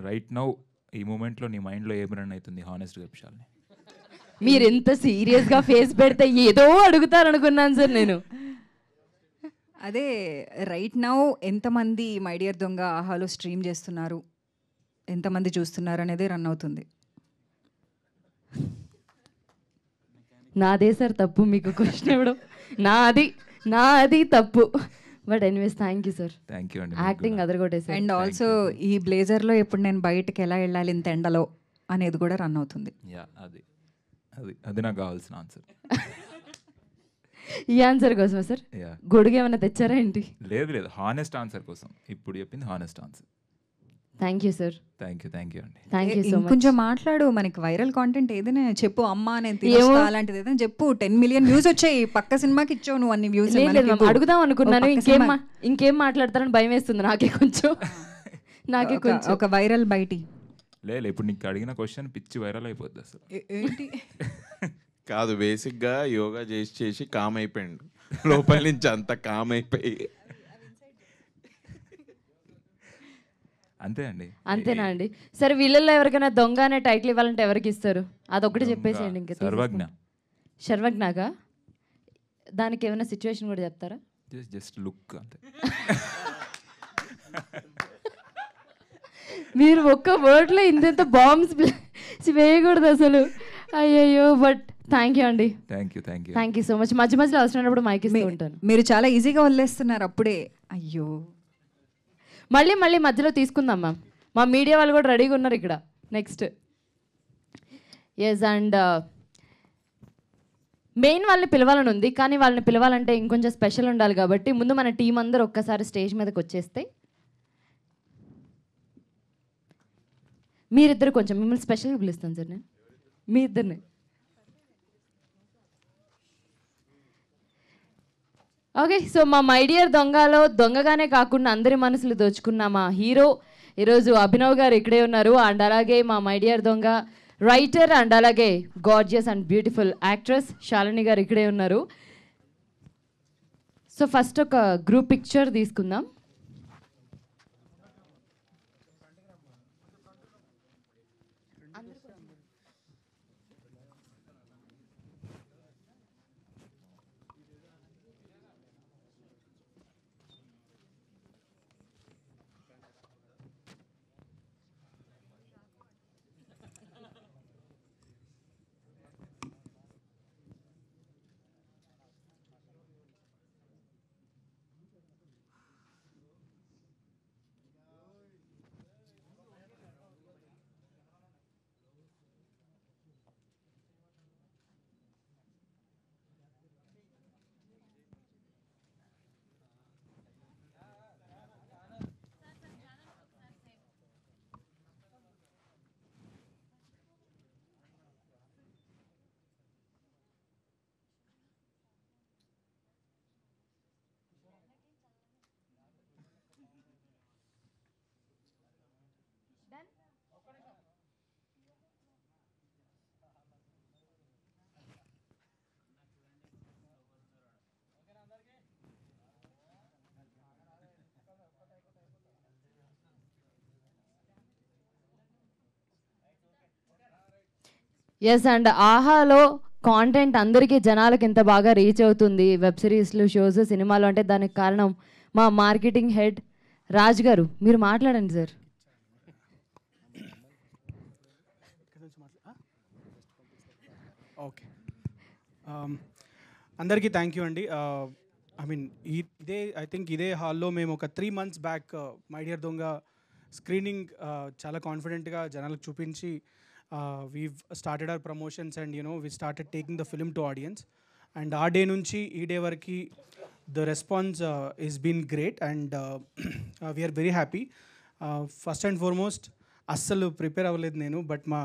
రైట్ నౌ ఈ మూమెంట్లో నీ మైండ్లో ఏం రన్ అవుతుంది? హానెస్ట్గా చెప్పాలి. మీరు ఎంత సీరియస్గా ఫేస్ పెడితే ఏదో అడుగుతారు అనుకున్నాను సార్ నేను. అదే రైట్ నౌ ఎంతమంది మై డియర్ దొంగ ఆహాలో స్ట్రీమ్ చేస్తున్నారు, ఎంతమంది చూస్తున్నారు అనేది రన్ అవుతుంది. నాదే సార్ తప్పు మీకు క్వశ్చన్ ఇవ్వడం, నాది తప్పు. But anyways thank you sir. Thank you అండి. యాక్టింగ్ అదరగొట్టేసారు. అండ్ ఆల్సో ఈ బ్లేజర్లో ఎప్పుడు నేను బయటకు ఎలా వెళ్ళాలి ఇంత ఎండలో అనేది కూడా రన్ అవుతుంది. యా అది నాకు కావాల్సిన ఆన్సర్. ఈ ఆన్సర్ కోసమా సార్? గొడుగు ఏమైనా తెచ్చారా ఏంటి? లేదు హానెస్ట్ ఆన్సర్ కోసం ఇప్పుడు చెప్పింది honest answer. Thank you sir. Thank you అండి. Thank you so much. కొంచెం మాట్లాడు, మనకి వైరల్ కాంటెంట్ ఏదైనా చెప్పు. అమ్మా నేను అలాంటిది ఏదైనా చెప్పు. 10 million వ్యూస్ వచ్చాయి, పక్క సినిమాకి ఇచ్చావు నువ్వు అన్ని వ్యూస్. అడుగుదాం అనుకున్నాను, ఇంకేం మాట్లాడతారని భయం వేస్తుంది నాకే కొంచెం. ఒక వైరల్ బయటి లేదు. ఇప్పుడు నీకు అడిగిన క్వశ్చన్ పిచ్చి వైరల్ అయిపోద్ది అసలు. ఏంటి కాదు, బేసిక్గా యోగా చేసి కామ్ అయిపోయాడు లోపల నుంచి, అంత కామ్ అయిపోయి. అంతే అండి. అంతేనా అండి? సరే వీళ్ళల్లో ఎవరికైనా దొంగ అనే టైటిల్ ఇవ్వాలంటే ఎవరికి ఇస్తారు? అదొకటి చెప్పేసేయండి. ఇంకా శర్వజ్ఞగా దానికి ఏమైనా సిచ్యువేషన్ కూడా చెప్తారా? జస్ట్ లుక్ అంతే. మీరు ఒక్క వర్డ్లో ఇంత బాంబ్స్ వేయకూడదు అసలు. అయ్యయ్యో. బట్ థ్యాంక్ యూ అండి. Thank you so much. మధ్య మధ్యలో అవసరమైనప్పుడు మైక్ ఇస్తూ ఉంటాను. మీరు చాలా ఈజీగా వదిలేస్తున్నారు అప్పుడే. అయ్యో మళ్ళీ మధ్యలో తీసుకుందాం మ్యామ్. మా మీడియా వాళ్ళు కూడా రెడీగా ఉన్నారు ఇక్కడ. నెక్స్ట్ ఎస్ అండ్ మెయిన్ వాళ్ళని పిలవాలని ఉంది, కానీ వాళ్ళని పిలవాలంటే ఇంకొంచెం స్పెషల్ ఉండాలి కాబట్టి ముందు మన టీం అందరూ ఒక్కసారి స్టేజ్ మీదకి వచ్చేస్తే మీరిద్దరు కొంచెం మిమ్మల్ని స్పెషల్గా పిలుస్తాను సార్ నేను, మీ ఇద్దరిని. ఓకే, సో మా మై డియర్ దొంగలో దొంగగానే కాకుండా అందరి మనసులు దోచుకున్న మా హీరో ఈరోజు అభినవ్ గారు ఇక్కడే ఉన్నారు. అండ్ అలాగే మా మై డియర్ దొంగ రైటర్ అండ్ అలాగే gorgeous and beautiful actress Shalini గారు ఇక్కడే ఉన్నారు. సో ఫస్ట్ ఒక గ్రూప్ పిక్చర్ తీసుకుందాం. ఎస్, అండ్ ఆహాలో కాంటెంట్ అందరికీ జనాలకు ఇంత బాగా రీచ్ అవుతుంది, వెబ్ సిరీస్లు, షోస్, సినిమాలు అంటే దానికి కారణం మా మార్కెటింగ్ హెడ్ రాజ్ గారు. మీరు మాట్లాడండి సార్. ఓకే, అందరికీ థ్యాంక్ యూ అండి. ఐ మీన్ ఐ థింక్ ఇదే హాల్లో మేము ఒక 3 months back my dear Donga screening చాలా కాన్ఫిడెంట్గా జనాలకు చూపించి we've started our promotions and we started taking the film to audience. And ఆ డే నుంచి ఈ డే వరకు the response is been great and we're very happy. First and foremost అస్సలు prepare అవ్వలేదు నేను, బట్ మా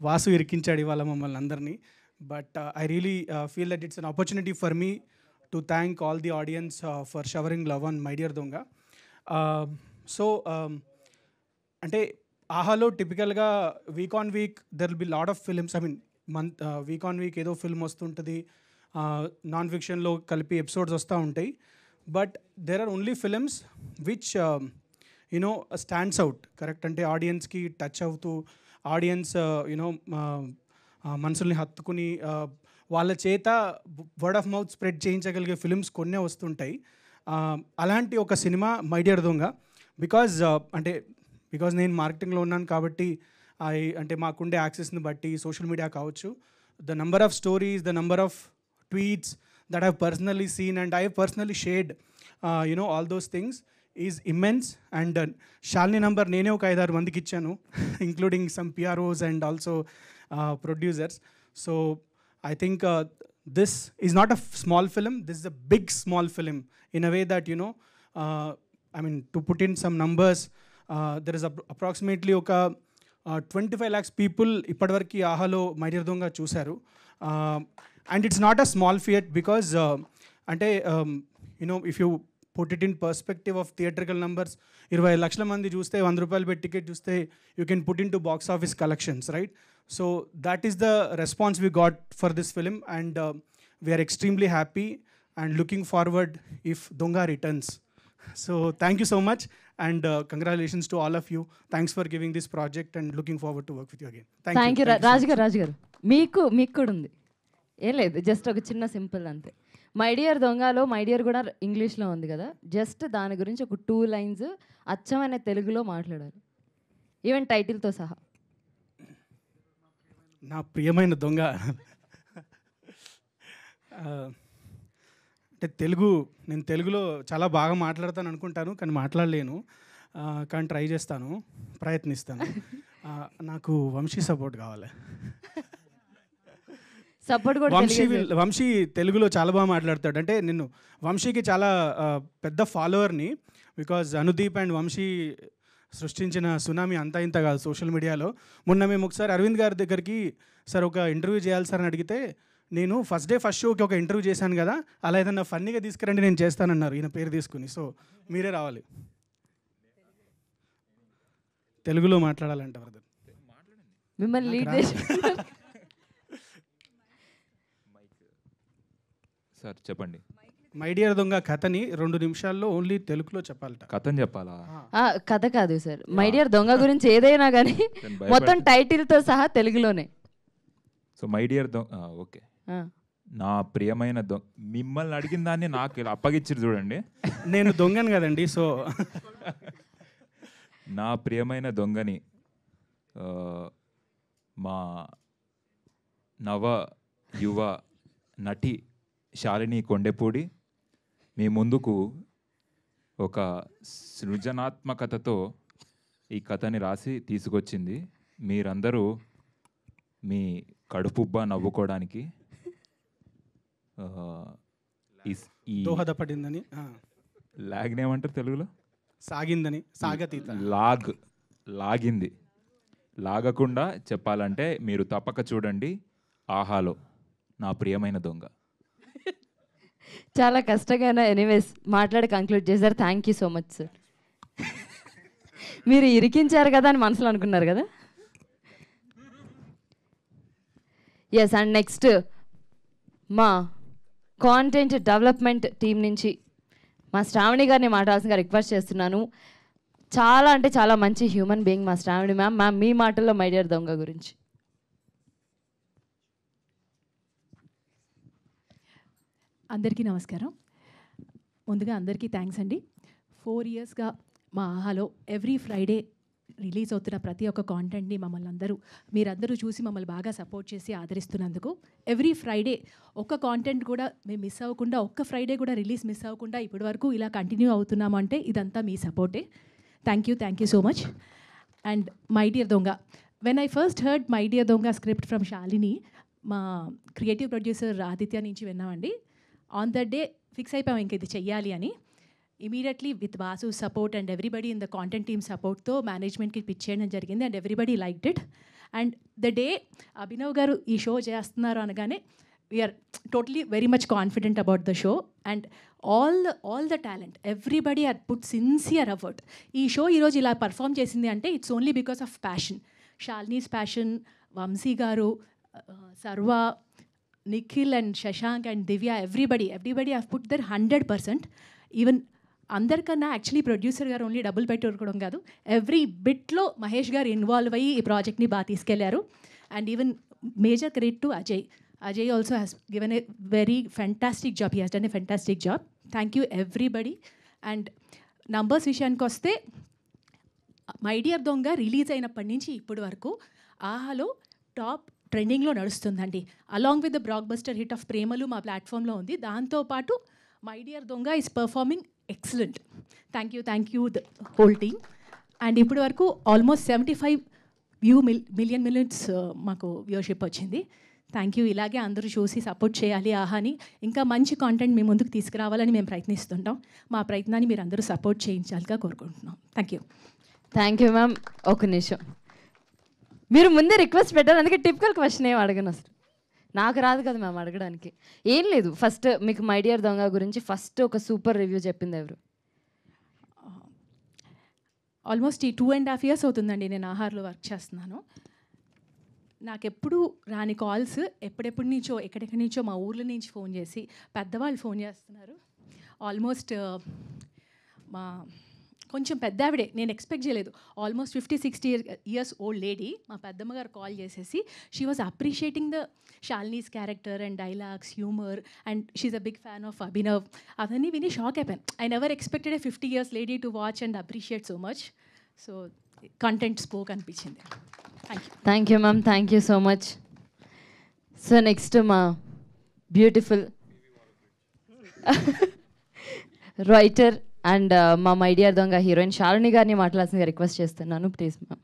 వాసు ఇరికించాడు ఇవాళ మమ్మల్ని అందరినీ. But I really feel that it's an opportunity for me to thank all the audience for showering love on My Dear Donga. అంటే ఆహాలో టిపికల్గా week on week there will be lot of films. I mean week on week ఏదో film వస్తుంటుంది, non ఫిక్షన్లో కలిపి episodes వస్తూ ఉంటాయి. But there are only films which stands out, correct, అంటే ఆడియన్స్కి టచ్ అవుతూ ఆడియన్స్ మనుషుల్ని హత్తుకుని వాళ్ళ చేత వర్డ్ ఆఫ్ మౌత్ స్ప్రెడ్ చేయించగలిగే ఫిల్మ్స్ కొన్నే వస్తుంటాయి. అలాంటి ఒక సినిమా మై డియర్ దొంగ. బికాజ్ నేను మార్కెటింగ్లో ఉన్నాను కాబట్టి అంటే మాకుండే యాక్సెస్ని బట్టి సోషల్ మీడియా కావచ్చు, the number of stories, the number of tweets that I've personally seen and I personally shared all those things is immense. And Shalini number నేనే ఒక 5-6 మందికి ఇచ్చాను, including some PROs and also producers. So I think this is not a small film, this is a big small film in a way that I mean, to put in some numbers, there is approximately oka 25 lakhs people ippadvariki ahalo My Dear Donga chusaru. And it's not a small feat because ante if you put it in perspective of theatrical numbers, 20 lakhs mandi chuste 100 rupees petti ticket chuste you can put into box office collections, right? So that is the response we got for this film, and we are extremely happy and looking forward if Donga returns. So thank you so much and congratulations to all of you. Thanks for giving this project and looking forward to work with you again. Thank you Raj గారు. మీకు కూడా ఉంది, ఏం లేదు, just ఒక చిన్న simple అంతే. My dear దొంగలో my dear కూడా ఇంగ్లీష్లో ఉంది కదా, జస్ట్ దాని గురించి ఒక 2 lines అచ్చమైన తెలుగులో మాట్లాడాలి, ఈవెన్ టైటిల్తో సహా. నా ప్రియమైన దొంగ అంటే నేను తెలుగులో చాలా బాగా మాట్లాడతాను అనుకుంటాను, కానీ మాట్లాడలేను, కానీ ట్రై చేస్తాను, ప్రయత్నిస్తాను. నాకు వంశీ సపోర్ట్ కావాలి. వంశీ తెలుగులో చాలా బాగా మాట్లాడతాడు. అంటే నేను వంశీకి చాలా పెద్ద ఫాలోవర్ని, బికాజ్ అనుదీప్ అండ్ వంశీ సృష్టించిన సునామీ అంతా ఇంత కాదు సోషల్ మీడియాలో. మొన్న మేము ఒకసారి అరవింద్ గారి దగ్గరికి సార్ ఒక ఇంటర్వ్యూ చేయాలి సార్ అని అడిగితే, నేను ఫస్ట్ షోకి ఒక ఇంటర్వ్యూ చేశాను కదా, అలా ఏదన్నా ఫన్నీగా తీసుకురండి నేను చేస్తానన్నారు ఈయన పేరు తీసుకుని. సో మీరే రావాలి, తెలుగులో మాట్లాడాలంట బ్రదర్. మిమ్మల్ని లీడ్ చేసి సార్ చెప్పండి. మై డియర్ దొంగ కథని 2 నిమిషాల్లో ఓన్లీ తెలుగులో చెప్పాలట. కథని చెప్పాలా? కథ కాదు సార్, మై డియర్ దొంగ గురించి ఏదైనా కానీ మొత్తం టైటిల్తో సహా తెలుగులోనే. సో మై డియర్ దొంగ, ఓకే. నా ప్రియమైన దొంగ, మిమ్మల్ని అడిగిన దాన్ని నాకు అప్పగిచ్చిరు చూడండి. నేను దొంగను కదండి. సో నా ప్రియమైన దొంగని మా నవ యువ నటి శాలిని కొండెపూడి మీ ముందుకు ఒక సృజనాత్మకతతో ఈ కథని రాసి తీసుకొచ్చింది. మీరందరూ మీ కడుపుబ్బా నవ్వుకోవడానికి ఈ దోహదపడిందని, లాగ్ని ఏమంటారు తెలుగులో? సాగిందని, సాగతీత, లాగింది. లాగకుండా చెప్పాలంటే మీరు తప్పక చూడండి ఆహాలో నా ప్రియమైన దొంగ. చాలా కష్టంగా ఎనీవేస్ మాట్లాడి కంక్లూడ్ చేశారు. Thank you so much sir. మీరు ఇరికించారు కదా అని మనసులో అనుకున్నారు కదా. ఎస్, అండ్ నెక్స్ట్ మా కాంటెంట్ డెవలప్మెంట్ టీం నుంచి మా శ్రావణి గారిని మాట్లాడాల్సిందిగా రిక్వెస్ట్ చేస్తున్నాను. చాలా అంటే చాలా మంచి హ్యూమన్ బీయింగ్ మా శ్రావణి మ్యామ్. మీ మాటల్లో మై డియర్ దొంగ గురించి. అందరికీ నమస్కారం. ముందుగా అందరికీ థ్యాంక్స్ అండి. 4 ఇయర్స్గా మా ఆహాలో ఎవ్రీ ఫ్రైడే రిలీజ్ అవుతున్న ప్రతి ఒక్క కాంటెంట్ని మీరందరూ చూసి మమ్మల్ని బాగా సపోర్ట్ చేసి ఆదరిస్తున్నందుకు, ఎవ్రీ ఫ్రైడే ఒక్క కాంటెంట్ కూడా మేము మిస్ అవ్వకుండా, ఒక్క ఫ్రైడే కూడా రిలీజ్ మిస్ అవ్వకుండా ఇప్పటి వరకు ఇలా కంటిన్యూ అవుతున్నాము అంటే ఇదంతా మీ సపోర్టే. Thank you so much. And my dear Donga, when I first heard my dear Donga script from Shalini, మా క్రియేటివ్ ప్రొడ్యూసర్ ఆదిత్య నుంచి విన్నామండి. ఆన్ దట్ డే ఫిక్స్ అయిపోయాం ఇంక ఇది చెయ్యాలి అని. Immediately with Vasu support and everybody in the content team సపోర్ట్తో మేనేజ్మెంట్కి పిచ్ చేయడం జరిగింది and everybody liked it. And the day Abhinav garu ఈ షో చేస్తున్నారు అనగానే we are totally very much confident about the show and all the talent everybody are put sincere effort. ఈ show ఈరోజు ఇలా పర్ఫామ్ చేసింది అంటే it's only because of passion. Shalini's passion, Vamsi garu, Sarva, Nikhil and Shashank and Divya, everybody have put their 100%. Even అందరికన్నా actually producer garu only డబ్బులు పెట్టి ఉరకడం కాదు, every బిట్లో Mahesh గారు ఇన్వాల్వ్ అయ్యి ఈ ప్రాజెక్ట్ని బాగా తీసుకెళ్లారు. And even major credit to Ajay also has given a very fantastic job. He has done a fantastic job. Thank you everybody. And numbers విషయానికి వస్తే, మై డియర్ దొంగ రిలీజ్ అయినప్పటి నుంచి ఇప్పటి వరకు ఆహాలో టాప్ ట్రెండింగ్లో నడుస్తుందండి. అలాంగ్ విత్ ద బ్లాక్ బస్టర్ హిట్ ఆఫ్ ప్రేమలు మా ప్లాట్ఫామ్లో ఉంది. దాంతోపాటు my dear Donga is performing excellent. Thank you the whole team. And ఇప్పటి వరకు ఆల్మోస్ట్ 75 మిలియన్స్ మాకు వ్యూవర్షిప్ వచ్చింది. Thank you. ఇలాగే అందరూ చూసి సపోర్ట్ చేయాలి ఆహాని. ఇంకా మంచి కాంటెంట్ మీ ముందుకు తీసుకురావాలని మేము ప్రయత్నిస్తుంటాం. మా ప్రయత్నాన్ని మీరు అందరూ సపోర్ట్ చేయించాలిగా కోరుకుంటున్నాం. Thank you ma'am. ఒక నిమిషం, మీరు ముందే రిక్వెస్ట్ పెట్టారు, అందుకే టిపికల్ క్వశ్చన్ ఏం అడగను. అసలు నాకు రాదు కదా మ్యామ్ అడగడానికి. ఏం లేదు, ఫస్ట్ మీకు మై డియర్ దొంగ గురించి ఫస్ట్ ఒక సూపర్ రివ్యూ చెప్పింది ఎవరు? ఆల్మోస్ట్ ఈ 2.5 years అవుతుందండి నేను ఆహార్లో వర్క్ చేస్తున్నాను. నాకెప్పుడు రాని కాల్స్ ఎప్పుడెప్పటి నుంచో ఎక్కడెక్కడి నుంచో మా ఊర్ల నుంచి ఫోన్ చేసి పెద్దవాళ్ళు ఫోన్ చేస్తున్నారు. ఆల్మోస్ట్ మా కొంచెం పెద్ద ఆవిడే, నేను ఎక్స్పెక్ట్ చేయలేదు. ఆల్మోస్ట్ 50-60 years ఓల్డ్ లేడీ మా పెద్దమ్మ గారు కాల్ చేసేసి she was appreciating the Shalini's character and dialogues, humour, and she's a big fan of Abhinav. అవన్నీ విని షాక్ అయిపోయాను. I never expected a 50 years lady to watch and appreciate so much. So content spoke అనిపించింది. Thank you ma'am. Thank you so much. So next మా beautiful writer and మా my dear Donga heroine Shalini గారిని మాట్లాడాల్సిందిగా request చేస్తున్నాను, please ma'am.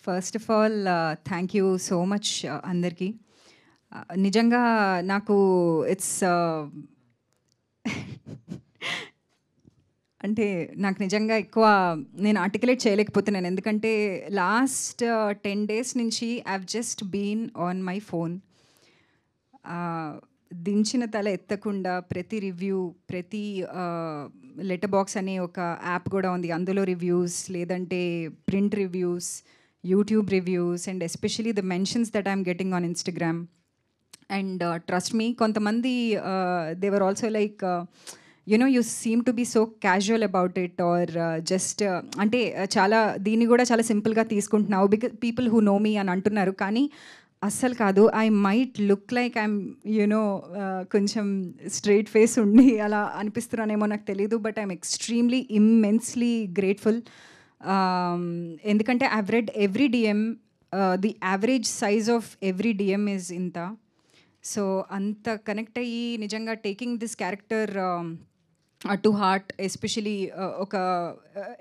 First of all thank you so much అందరికీ. నిజంగా నాకు it's అంటే నాకు నిజంగా ఎక్కువ నేను ఆర్టికులేట్ చేయలేకపోతున్నాను. ఎందుకంటే లాస్ట్ 10 days నుంచి I have just been on my phone. దించిన తల ఎత్తకుండా ప్రతి రివ్యూ, ప్రతి లెటర్ బాక్స్ అనే ఒక యాప్ కూడా ఉంది, అందులో రివ్యూస్, లేదంటే print reviews, YouTube reviews, and especially the mentions that I'm getting on Instagram. And trust me, కొంతమంది they were also like you seem to be so casual about it, or just అంటే చాలా దీన్ని కూడా చాలా సింపుల్గా తీసుకుంటున్నావు because people who know me అని అంటున్నారు. కానీ అస్సలు కాదు. I might look like I'm కొంచెం స్ట్రైట్ ఫేస్ ఉండి అలా అనిపిస్తున్నానేమో నాకు తెలీదు. But I'm extremely immensely grateful. ఎందుకంటే I've read every DM. The average size of every DM is ఇంత. సో అంత కనెక్ట్ అయ్యి నిజంగా taking this character to heart,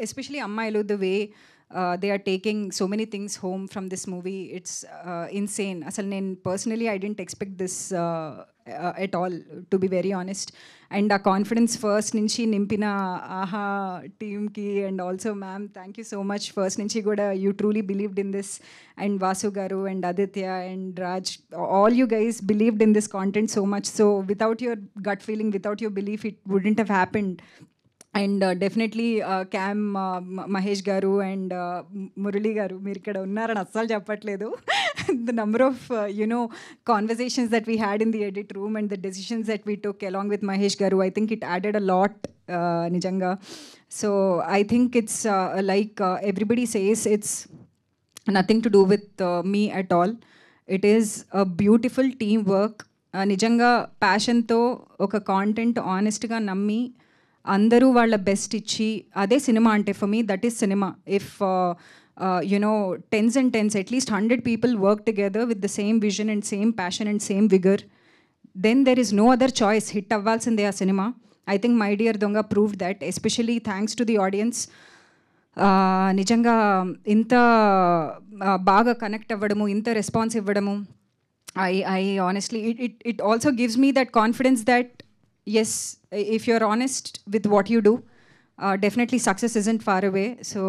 especially అమ్మాయిలు, the way they are taking so many things home from this movie, it's insane. అసలు నేను personally I didn't expect this at all, to be very honest. And ఆ confidence first నుంచి నింపిన ఆహా టీమ్కి and also ma'am, thank you so much. First నుంచి కూడా you truly believed in this. And Vasu garu and Aditya and Raj, all you guys believed in this content so much. So without your gut feeling, without your belief, it wouldn't have happened. And definitely Cam, Mahesh garu and Murali garu, meer ikkada unnarani assalu cheppatledu. The number of conversations that we had in the edit room and the decisions that we took along with Mahesh garu, I think it added a lot nijanga. So I think it's like everybody says, it's nothing to do with me at all. It is a beautiful team work. నిజంగా ప్యాషన్తో ఒక content ఆనెస్ట్గా నమ్మి అందరూ వాళ్ళ best ఇచ్చి, అదే cinema అంటే for me that is cinema. If tens and tens, at least 100 people work together with the same vision and same passion and same vigor, then there is no other choice. Hit avvalsinde aa cinema. I think My Dear Donga proved that, especially thanks to the audience. నిజంగా ఇంత బాగా connect అవ్వడము, ఇంత response ఇవ్వడము, I honestly, it also gives me that confidence that yes, if you're honest with what you do, definitely success isn't far away. So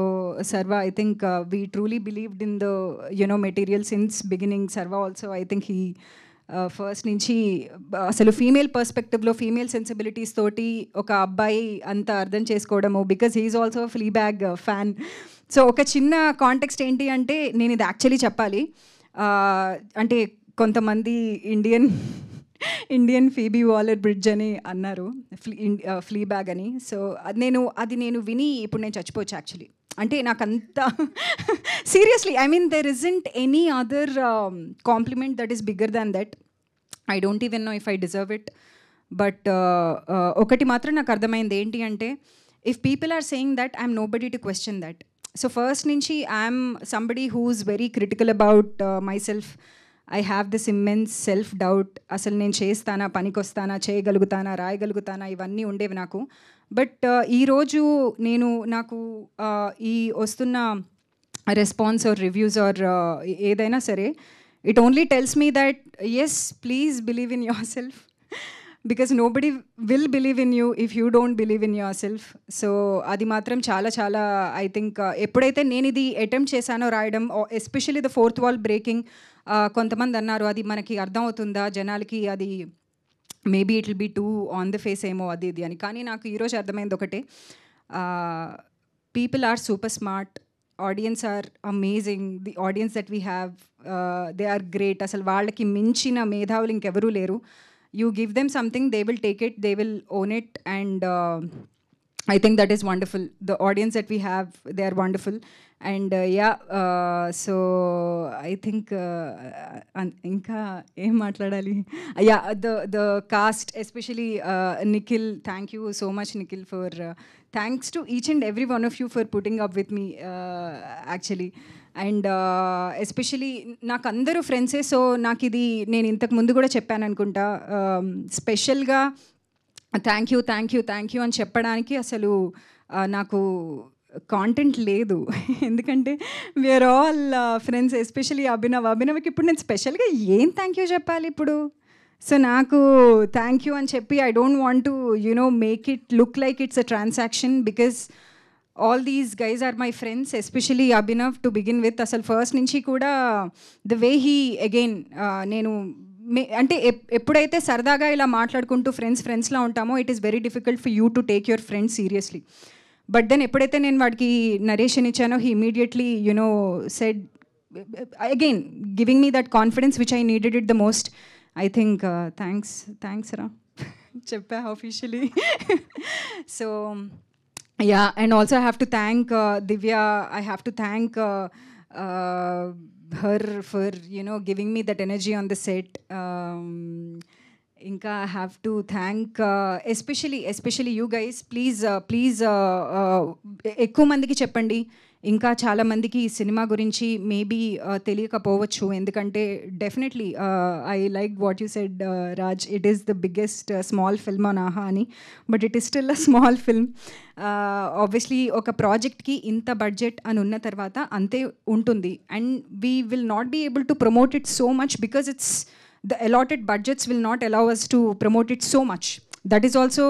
Sarva, I think we truly believed in the material since beginning. Sarva also, I think he first నుంచి అసలు female పర్స్పెక్టివ్లో female sensibilities తోటి ఒక అబ్బాయి అంత అర్థం చేసుకోవడము, because he's also Fleabag fan. So ఒక చిన్న కాంటెక్స్ట్ ఏంటి అంటే, నేను ఇది యాక్చువల్లీ చెప్పాలి. అంటే కొంతమంది ఇండియన్ ఫీబీ వాలర్ బ్రిడ్జ్ అని అన్నారు, ఫ్లీబ్యాగ్ అని. సో అది నేను విని ఇప్పుడు నేను చచ్చిపోవచ్చు యాక్చువల్లీ. అంటే నాకంత seriously, I mean there isn't any other compliment that is bigger than that. I don't even know if I deserve it. But ఒకటి మాత్రం నాకు అర్థమైంది ఏంటి అంటే, if people are saying that I'm nobody to question that. So first నుంచి I'm somebody who's very critical about myself. I have this immense self doubt. అసలు నేను చేస్తానా, పనికొస్తానా, చేయగలుగుతానా, రాయగలుగుతానా, ఇవన్నీ ఉండేవి నాకు. బట్ ఈరోజు నాకు ఈ వస్తున్న రెస్పాన్స్ ఆర్ రివ్యూస్ ఆర్ ఏదైనా సరే, it only tells me that yes, please believe in yourself, because nobody will believe in you if you don't believe in yourself. So అది మాత్రం చాలా చాలా ఐ థింక్ ఎప్పుడైతే నేను ఇది attempt చేశానో రాయడం, especially the fourth wall breaking, కొంతమంది అన్నారు అది మనకి అర్థం అవుతుందా జనాలకి, అది maybe it will be too on the face ఏమో అది ఇది అని. కానీ నాకు ఈరోజు అర్థమైంది ఒకటే, people are super smart, audience are amazing, the audience that we have they are great. అసలు వాళ్ళకి మించిన మేధావులు ఇంకెవరూ లేరు. You give them something, they will take it, they will own it, and I think that is wonderful. The audience that we have, they are wonderful. And so I think inka em matladali. The cast, especially Nikhil, thank you so much Nikhil for thanks to each and every one of you for putting up with me actually. And especially నాకు అందరూ ఫ్రెండ్సే. So నాకు ఇది నేను ఇంతకు ముందు కూడా చెప్పాను అనుకుంటా, స్పెషల్గా థ్యాంక్ యూ అని చెప్పడానికి అసలు నాకు కాంటెంట్ లేదు. ఎందుకంటే వీఆర్ ఆల్ ఫ్రెండ్స్, ఎస్పెషలీ అభినవ్కి ఇప్పుడు నేను స్పెషల్గా ఏం థ్యాంక్ యూ చెప్పాలి ఇప్పుడు. సో నాకు థ్యాంక్ యూ అని చెప్పి I don't want to make it look like it's a transaction, because all these guys are my friends, especially Abhinav to begin with. అసలు ఫస్ట్ నుంచి కూడా the way he again నేను అంటే ఎప్పుడైతే సరదాగా ఇలా మాట్లాడుకుంటూ ఫ్రెండ్స్లా ఉంటామో, it is very difficult for you to take your friends seriously. But then ఎప్పుడైతే నేను వాడికి నరేషన్ ఇచ్చానో, he immediately said again, giving me that confidence which I needed it the most. I think thanks రా చెప్పా officially. So yeah, and also I have to thank Divya. I have to thank her for giving me that energy on the set. Inka I have to thank especially you guys. Please ఎక్కువ మందికి చెప్పండి, ఇంకా చాలా మందికి ఈ cinema గురించి maybe తెలియకపోవచ్చు. ఎందుకంటే definitely I like what you said Raj, it is the biggest small film on Aha అని, but it is still a small film. Obviously ఒక ప్రాజెక్ట్కి ఇంత బడ్జెట్ అని ఉన్న తర్వాత అంతే ఉంటుంది, and we will not be able to promote it so much because it's the allotted budgets will not allow us to promote it so much. That is also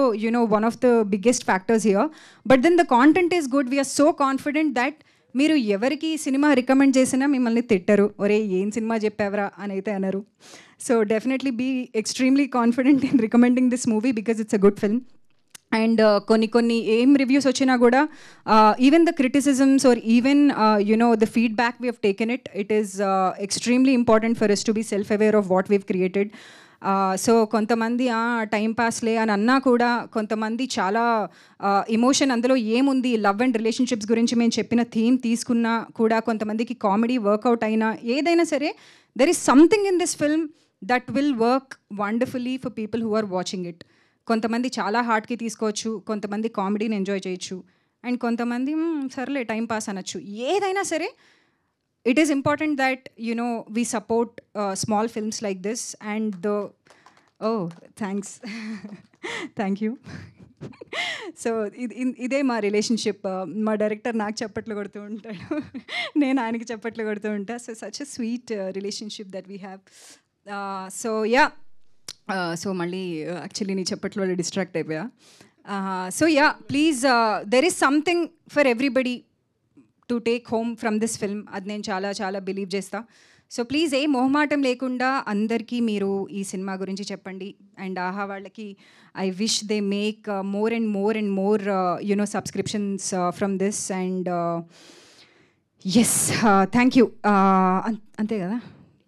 one of the biggest factors here. But then the content is good. We are so confident that మీరు ఎవరికి cinema recommend చేసినా మిమ్మల్ని తిట్టరు, ఒరే ఏం cinema చెప్పావరా అని అయితే అనరు. So definitely be extremely confident in recommending this movie because it's a good film. And కొన్ని ఏం రివ్యూస్ వచ్చినా కూడా, even the criticisms or even the feedback we have taken it is extremely important for us to be self-aware of what we've created. సో కొంతమంది time పాస్లే అని అన్నా కూడా కొంతమంది చాలా ఎమోషన్ అందులో ఏముంది లవ్ అండ్ రిలేషన్షిప్స్ గురించి మేము చెప్పిన థీమ్ తీసుకున్నా కూడా కొంతమందికి కామెడీ వర్కౌట్ అయినా ఏదైనా సరే there is something in this film that will work wonderfully for people who are watching it. కొంతమంది చాలా హార్ట్కి తీసుకోవచ్చు, కొంతమంది కామెడీని ఎంజాయ్ చేయొచ్చు, అండ్ కొంతమంది సర్లే టైం పాస్ అనొచ్చు. ఏదైనా సరే it is important that we support small films like this and thanks thank you. So ఇదే మా రిలేషన్షిప్. మా డైరెక్టర్ నాకు చప్పట్లు కొడుతూ ఉంటాడు, నేను ఆయనకి చప్పట్లు కొడుతూ ఉంటా. So such a sweet relationship that we have. So yeah, so మళ్ళీ యాక్చువల్లీ నీ చప్పట్లో వల్ల డిస్ట్రాక్ట్ అయిపోయా. So yeah, please, there is something for everybody to take home from this film. అది నేను చాలా చాలా బిలీవ్ చేస్తా. సో ప్లీజ్ ఏ మొహమాటం లేకుండా అందరికీ మీరు ఈ సినిమా గురించి చెప్పండి. అండ్ ఆహా వాళ్ళకి I wish they make more and more and more subscriptions from this. And yes, thank you. అంతే కదా?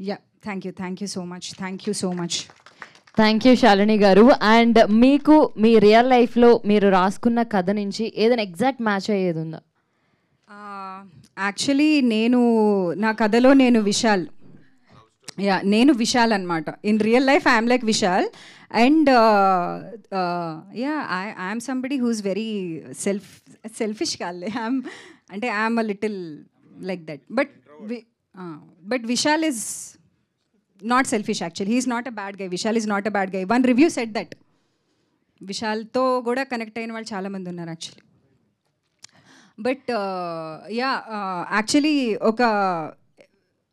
Yeah, thank you so much. Thank you Shalini garu. And మీకు మీ రియల్ లైఫ్లో మీరు రాసుకున్న కథ నుంచి ఏదైనా ఎగ్జాక్ట్ మ్యాచ్ అయ్యేది ఉందా? యాక్చువల్లీ నా కథలో నేను విశాల్ అనమాట. In real life I'm like Vishal. And yeah, I'm somebody who's very selfish కాలే. I'm a little like that. But Vishal is not selfish actually. He's not a bad guy. Vishal is not a bad guy. One review said that. విశాల్తో కూడా connect అయిన వాళ్ళు చాలామంది ఉన్నారు actually. But yeah, actually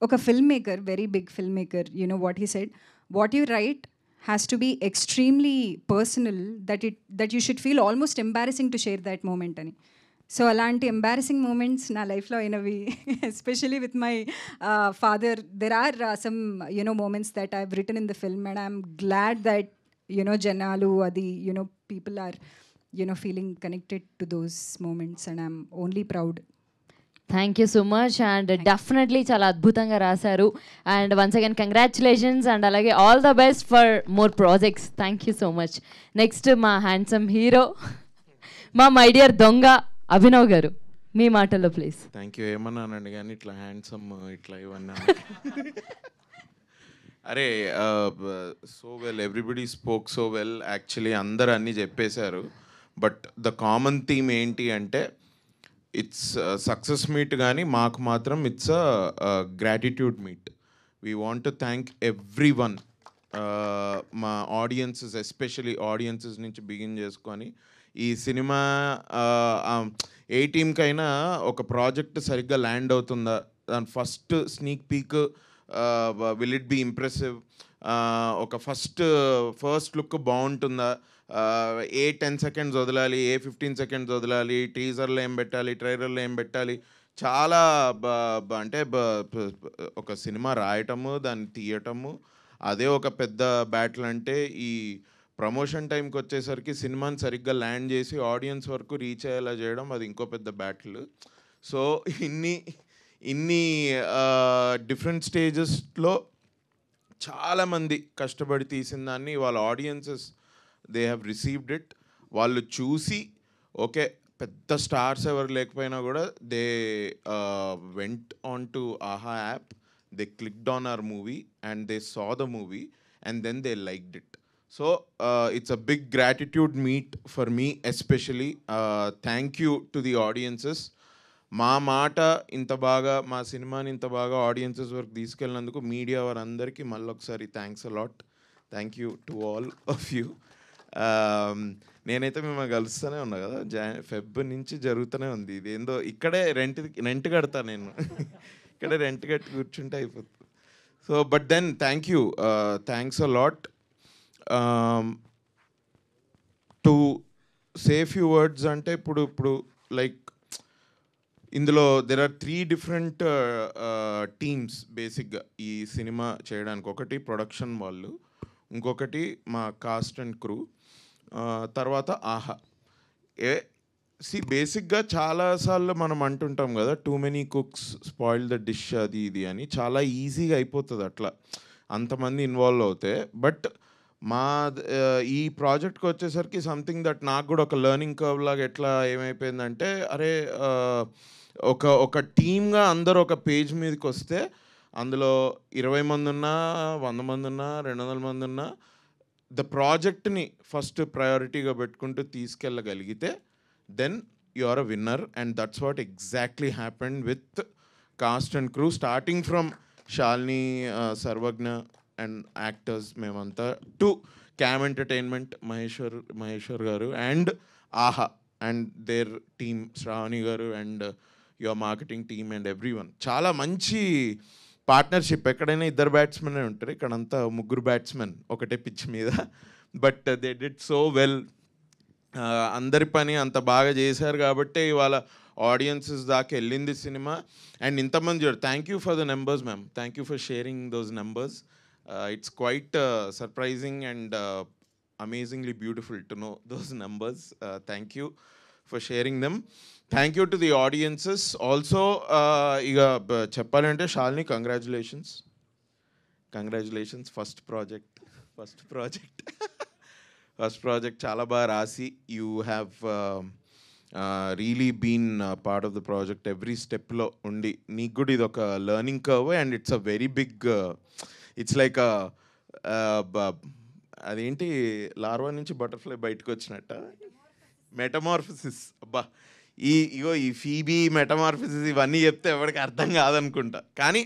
ఒక filmmaker, very big filmmaker, what he said, what you write has to be extremely personal, that you should feel almost embarrassing to share that moment అని. So అలాంటి embarrassing moments నా లైఫ్లో అయినవి, especially with my father. There are some moments that I have written in the film and I'm glad that జనాలు అది people are feeling connected to those moments and I'm only proud. Thank you so much. And definitely చాలా అద్భుతంగా రాశారు. And once again congratulations and అలాగే all the best for more projects. Thank you so much. Next మా handsome hero, మా my dear దొంగ అభినవ్ గారు, మీ మాటల్లో please. Thank you. ఏమన్నానండి కానీ ఇట్లా హ్యాండ్సమ్ ఇట్లా ఇవన్నీ. అరే, so well, everybody spoke so well. Actually అందరు అన్నీ చెప్పేశారు. బట్ ద కామన్ థీమ్ ఏంటి అంటే ఇట్స్ సక్సెస్ మీట్, కానీ మాకు మాత్రం it's a gratitude meet. We want to thank every one. మా ఆడియన్సెస్, ఎస్పెషలీ ఆడియన్సెస్ నుంచి బిగిన్ చేసుకొని ఈ సినిమా ఏ టీమ్కైనా ఒక ప్రాజెక్ట్ సరిగ్గా ల్యాండ్ అవుతుందా, దాని first sneak peek will it be impressive, ఒక ఫస్ట్ లుక్ బాగుంటుందా, ఏ 10 seconds వదలాలి, ఏ 15 seconds వదలాలి, టీజర్లో ఏం పెట్టాలి, ట్రైలర్లో ఏం పెట్టాలి, చాలా అంటే ఒక సినిమా రాయటము, దాన్ని తీయటము, అదే ఒక పెద్ద బ్యాటిల్. అంటే ఈ ప్రమోషన్ టైంకి వచ్చేసరికి సినిమాని సరిగ్గా ల్యాండ్ చేసి ఆడియన్స్ వరకు రీచ్ అయ్యేలా చేయడం, అది ఇంకో పెద్ద బ్యాటిల్. సో ఇన్ని డిఫరెంట్ స్టేజెస్లో చాలామంది కష్టపడి తీసిన దాన్ని వాళ్ళ audiences they have received it. వాళ్ళు చూసి ఓకే, పెద్ద స్టార్స్ ఎవరు లేకపోయినా కూడా they went on to Aha app, they clicked on our movie and they saw the movie and then they liked it. So it's a big gratitude meet for me especially. Thank you to the audiences. మా మాట ఇంత బాగా, మా సినిమాని ఇంత బాగా audiences వరకు తీసుకెళ్ళినందుకు media వారందరికీ మళ్ళొకసారి thanks a lot. Thank you to all of you. నేనైతే మిమ్మల్ని కలుస్తూనే ఉన్నా కదా, ఫెబ్ నుంచి జరుగుతూనే ఉంది. ఇది ఏందో ఇక్కడే రెంట్ కడతా నేను, ఇక్కడే రెంట్ కట్టి కూర్చుంటే అయిపోతుంది. So but then thanks a lot. To say few words అంటే ఇప్పుడు లైక్ ఇందులో దెర్ ఆర్ 3 different టీమ్స్ బేసిక్గా ఈ సినిమా చేయడానికి. ఒకటి ప్రొడక్షన్ వాళ్ళు, ఇంకొకటి మా కాస్ట్ అండ్ క్రూ, తర్వాత ఆహా. బేసిక్గా చాలాసార్లు మనం అంటుంటాం కదా, too many cooks spoil the dish, అది ఇది అని. చాలా ఈజీగా అయిపోతుంది అట్లా అంతమంది ఇన్వాల్వ్ అవుతే. బట్ ఈ ప్రాజెక్ట్కి వచ్చేసరికి సంథింగ్ దట్ నాకు కూడా ఒక లెర్నింగ్ కర్వ్ లాగా ఎట్లా ఏమైపోయిందంటే, అరే ఒక టీమ్గా అందరూ ఒక పేజ్ మీదకి వస్తే అందులో 20 మంది ఉన్నా, 100 మంది ఉన్నా, 200 మంది ఉన్నా, ద ప్రాజెక్ట్ని ఫస్ట్ ప్రయారిటీగా పెట్టుకుంటూ తీసుకెళ్ళగలిగితే then you are a winner. And that's what exactly happened with cast and crew, starting from Shalini, Sarvagna and actors మేమంతా, to Cam Entertainment Maheshwar garu and Aha and their team, Shravani garu and your marketing team and everyone. చాలా మంచి partnership. ఎక్కడైనా ఇద్దరు batsmen ఉంటారు, ఇక్కడంతా ముగ్గురు batsmen ఒకటే pitch మీద. But they did so well. అందరి పని అంత బాగా చేశారు కాబట్టి ఇవాళ ఆడియన్సెస్ దాకా వెళ్ళింది సినిమా. అండ్ ఇంతమంది చూడు, thank you for the numbers ma'am, thank you for sharing those numbers. It's quite surprising and amazingly beautiful to know those numbers. Thank you for sharing them. Thank you to the audiences. Also, cheppalante Shalini, congratulations. Congratulations, first project. First project chala ba rasi. You have really been part of the project every step lo undi. Neeku kuda idoka learning curve and it's a very big it's like అదేంటి larva నుంచి butterfly బయటకు వచ్చినట్ట, metamorphosis. అబ్బా, ఈ Phoebe metamorphosis ఇవన్నీ చెప్తే ఎవరికి అర్థం కాదనుకుంటా. కానీ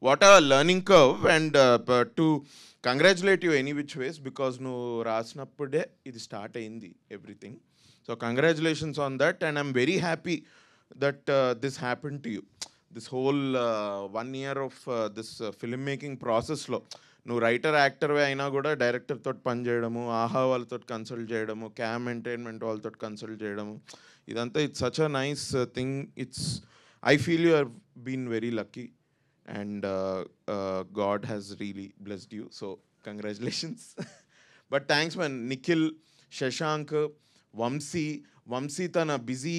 what are learning curve. And to congratulate you any which ways, because నువ్వు రాసినప్పుడే ఇది స్టార్ట్ అయింది everything. So congratulations on that. And I'm very happy that this happen to you. This whole 1 year of this film making ప్రాసెస్లో నువ్వు writer యాక్టర్వే అయినా కూడా డైరెక్టర్తో పనిచేయడము, ఆహా వాళ్ళతో కన్సల్ట్ చేయడము, క్యామ్ ఎంటర్టైన్మెంట్ వాళ్ళతో కన్సల్ట్ చేయడము, ఇదంతా it's such a nice thing. I feel you are been very lucky and god has really blessed you. So congratulations. But thanks man, Nikhil, Shashank, Vamshi తన బిజీ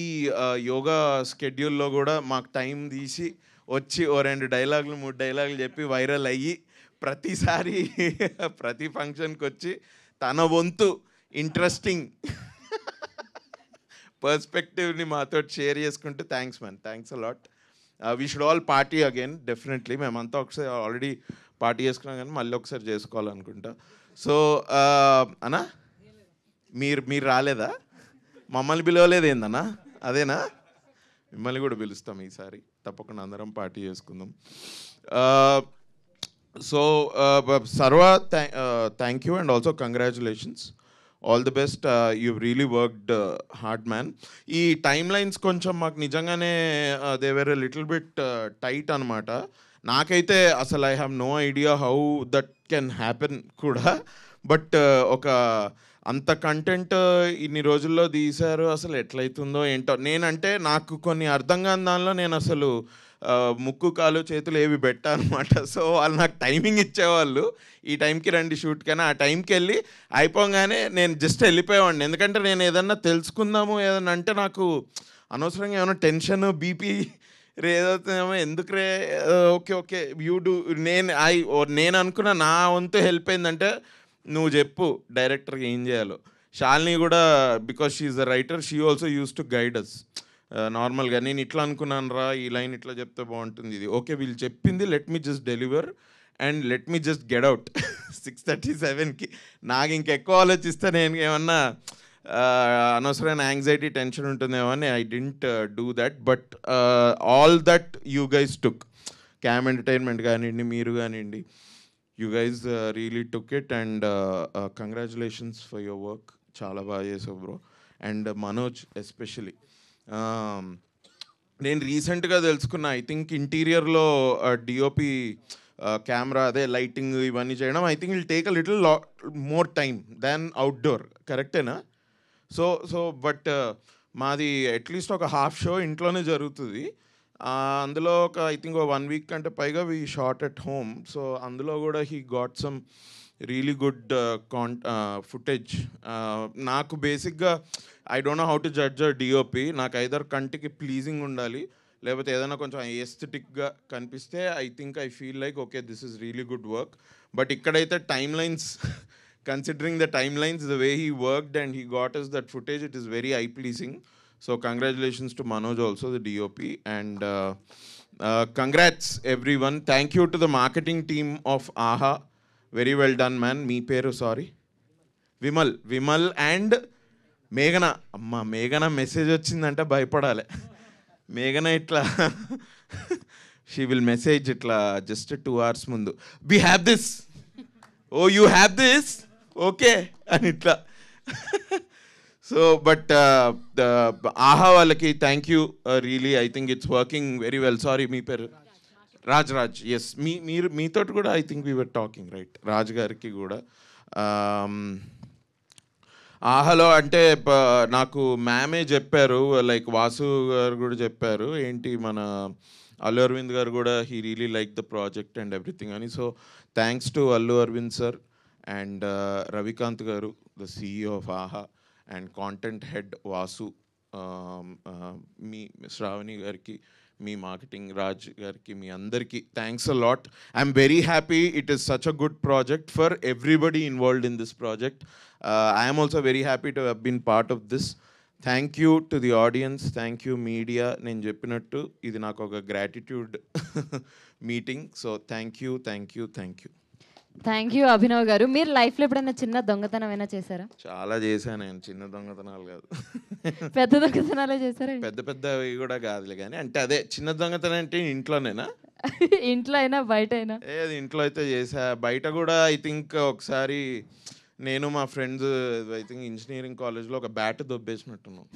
యోగా స్కెడ్యూల్లో కూడా మాకు టైం తీసి వచ్చి 2 డైలాగులు 3 డైలాగులు చెప్పి వైరల్ అయ్యి ప్రతిసారి ప్రతి ఫంక్షన్కి వచ్చి తన వంతు ఇంట్రెస్టింగ్ పర్స్పెక్టివ్ని మాతో షేర్ చేసుకుంటూ thanks man, thanks a lot. We should all party again definitely. మేమంతా ఒకసారి ఆల్రెడీ పార్టీ చేసుకున్నాం కానీ మళ్ళీ ఒకసారి చేసుకోవాలనుకుంటా. సో అన్నా మీరు రాలేదా? మమ్మల్ని పిలవలేదు ఏందన్నా? అదేనా? మిమ్మల్ని కూడా పిలుస్తాం ఈసారి, తప్పకుండా అందరం పార్టీ చేసుకుందాం. So Sarva, thank you and also congratulations, all the best. You really worked hard man. ఈ టైమ్ లైన్స్ కొంచెం మాకు నిజంగానే they were a little bit tight అనమాట. నాకైతే అసలు I have no idea how that can happen కూడా. But ఒక అంత కంటెంట్ ఇన్ని రోజుల్లో తీశారు, అసలు ఎట్లయితుందో ఏంటో. నేనంటే నాకు కొన్ని అర్థం కాని దానిలో నేను అసలు ముక్కు కాలు చేతులు ఏవి పెట్టా అనమాట. సో వాళ్ళు నాకు టైమింగ్ ఇచ్చేవాళ్ళు, ఈ టైంకి రండి షూట్కి అని. ఆ టైంకి వెళ్ళి అయిపోగానే నేను జస్ట్ వెళ్ళిపోయేవాడిని. ఎందుకంటే నేను ఏదన్నా తెలుసుకుందాము ఏదన్నా అంటే నాకు అనవసరంగా ఏమైనా టెన్షన్, బీపీ ఏదవుతుందేమో, ఎందుకు రే, ఓకే యూ డూ. నేను అనుకున్న నా వంతు హెల్ప్ ఏంటంటే, నువ్వు చెప్పు డైరెక్టర్కి ఏం చేయాలో. శాలిని కూడా, because she is the writer, she also use to guide us. నార్మల్గా నేను ఇట్లా అనుకున్నాను రా, ఈ లైన్ ఇట్లా చెప్తే బాగుంటుంది, ఇది ఓకే వీళ్ళు చెప్పింది, let me just deliver and let me just get out 6:37కి. నాకు ఇంకెక్కువ ఆలోచిస్తే నేను ఏమన్నా అనవసరమైన యాంగ్జైటీ టెన్షన్ ఉంటుందేమో అని I didn't do that. But all that you guys took, cam entertainment కానివ్వండి, మీరు కానివ్వండి, you guys really took it and congratulations for your work. చాలా బాగా చేసావు బ్రో. అండ్ మనోజ్ ఎస్పెషలీ, నేను రీసెంట్గా తెలుసుకున్నా, ఐ థింక్ ఇంటీరియర్లో డిఓపి కెమెరా అదే లైటింగ్ ఇవన్నీ చేయడం I think will take a little more time than outdoor, కరెక్టేనా? సో బట్ మాది అట్లీస్ట్ ఒక హాఫ్ షో ఇంట్లోనే జరుగుతుంది. అందులో ఒక ఐ థింక్ 1 week కంటే పైగా we shot at home. So అందులో కూడా he got some really good footage. నాకు బేసిక్గా I don't know how to judge a DOP. నాకు ఐదర్ కంటికి ప్లీజింగ్ ఉండాలి, లేకపోతే ఏదైనా కొంచెం ఎస్థెటిక్గా కనిపిస్తే I think I feel like okay this is really good work. But ఇక్కడైతే timelines considering the timelines, the way he worked and he got us that footage, it is very eye-pleasing. So congratulations to Manoj also, the DOP, and congrats everyone. Thank you to the marketing team of AHA. Very well done, man. Me peru, sorry. Vimal and Meghana. Amma, Meghana message వచ్చిందంటే భయపడాలి. Meghana itla she will message itla just 2 hours mundu. We have this. Oh, you have this? Okay. And itla. So, but AHA వాళ్ళకి thank you. Really, I think it's working very well. Sorry, మీ పేరు Raj. Yes, మీతో కూడా I think we were talking, right? Raj గారికి కూడా ఆహాలో అంటే నాకు మ్యామే చెప్పారు, లైక్ వాసు గారు కూడా చెప్పారు, ఏంటి మన అల్లు అరవింద్ గారు కూడా he really like the project and everything అని. So thanks to Allu Aravind sir and Ravikanth garu, the CEO of Aha, and content head Vasu, మీ శ్రావణి గారికి, మీ మార్కెటింగ్ రాజ్ గారికి, మీ అందరికీ thanks a lot. I'm very happy. It is such a good project for everybody involved in this project. I'm also very happy to have been part of this. Thank you to the audience, thank you media. నేను చెప్పినట్టు ఇది నాకు ఒక gratitude meeting. So thank you. Thank you Abhinav గారు. మీరు లైఫ్లో ఎప్పుడైనా చిన్న దొంగతనం అయినా చేశారా? చాలా చేశాను నేను. చిన్న దొంగతనాలు కాదు, పెద్ద దొంగతనాలే చేశారా? పెద్దవి కూడా కాదులే కానీ, అంటే అదే చిన్న దొంగతనం అంటే ఇంట్లోనేనా? ఇంట్లో అయినా బయట అయినా? అది ఇంట్లో అయితే చేసా. బయట కూడా ఐ థింక్ ఒకసారి నేను మా ఫ్రెండ్స్ ఐ థింక్ ఇంజనీరింగ్ కాలేజ్లో ఒక బ్యాట్ దొబ్బేసినట్టున్నాం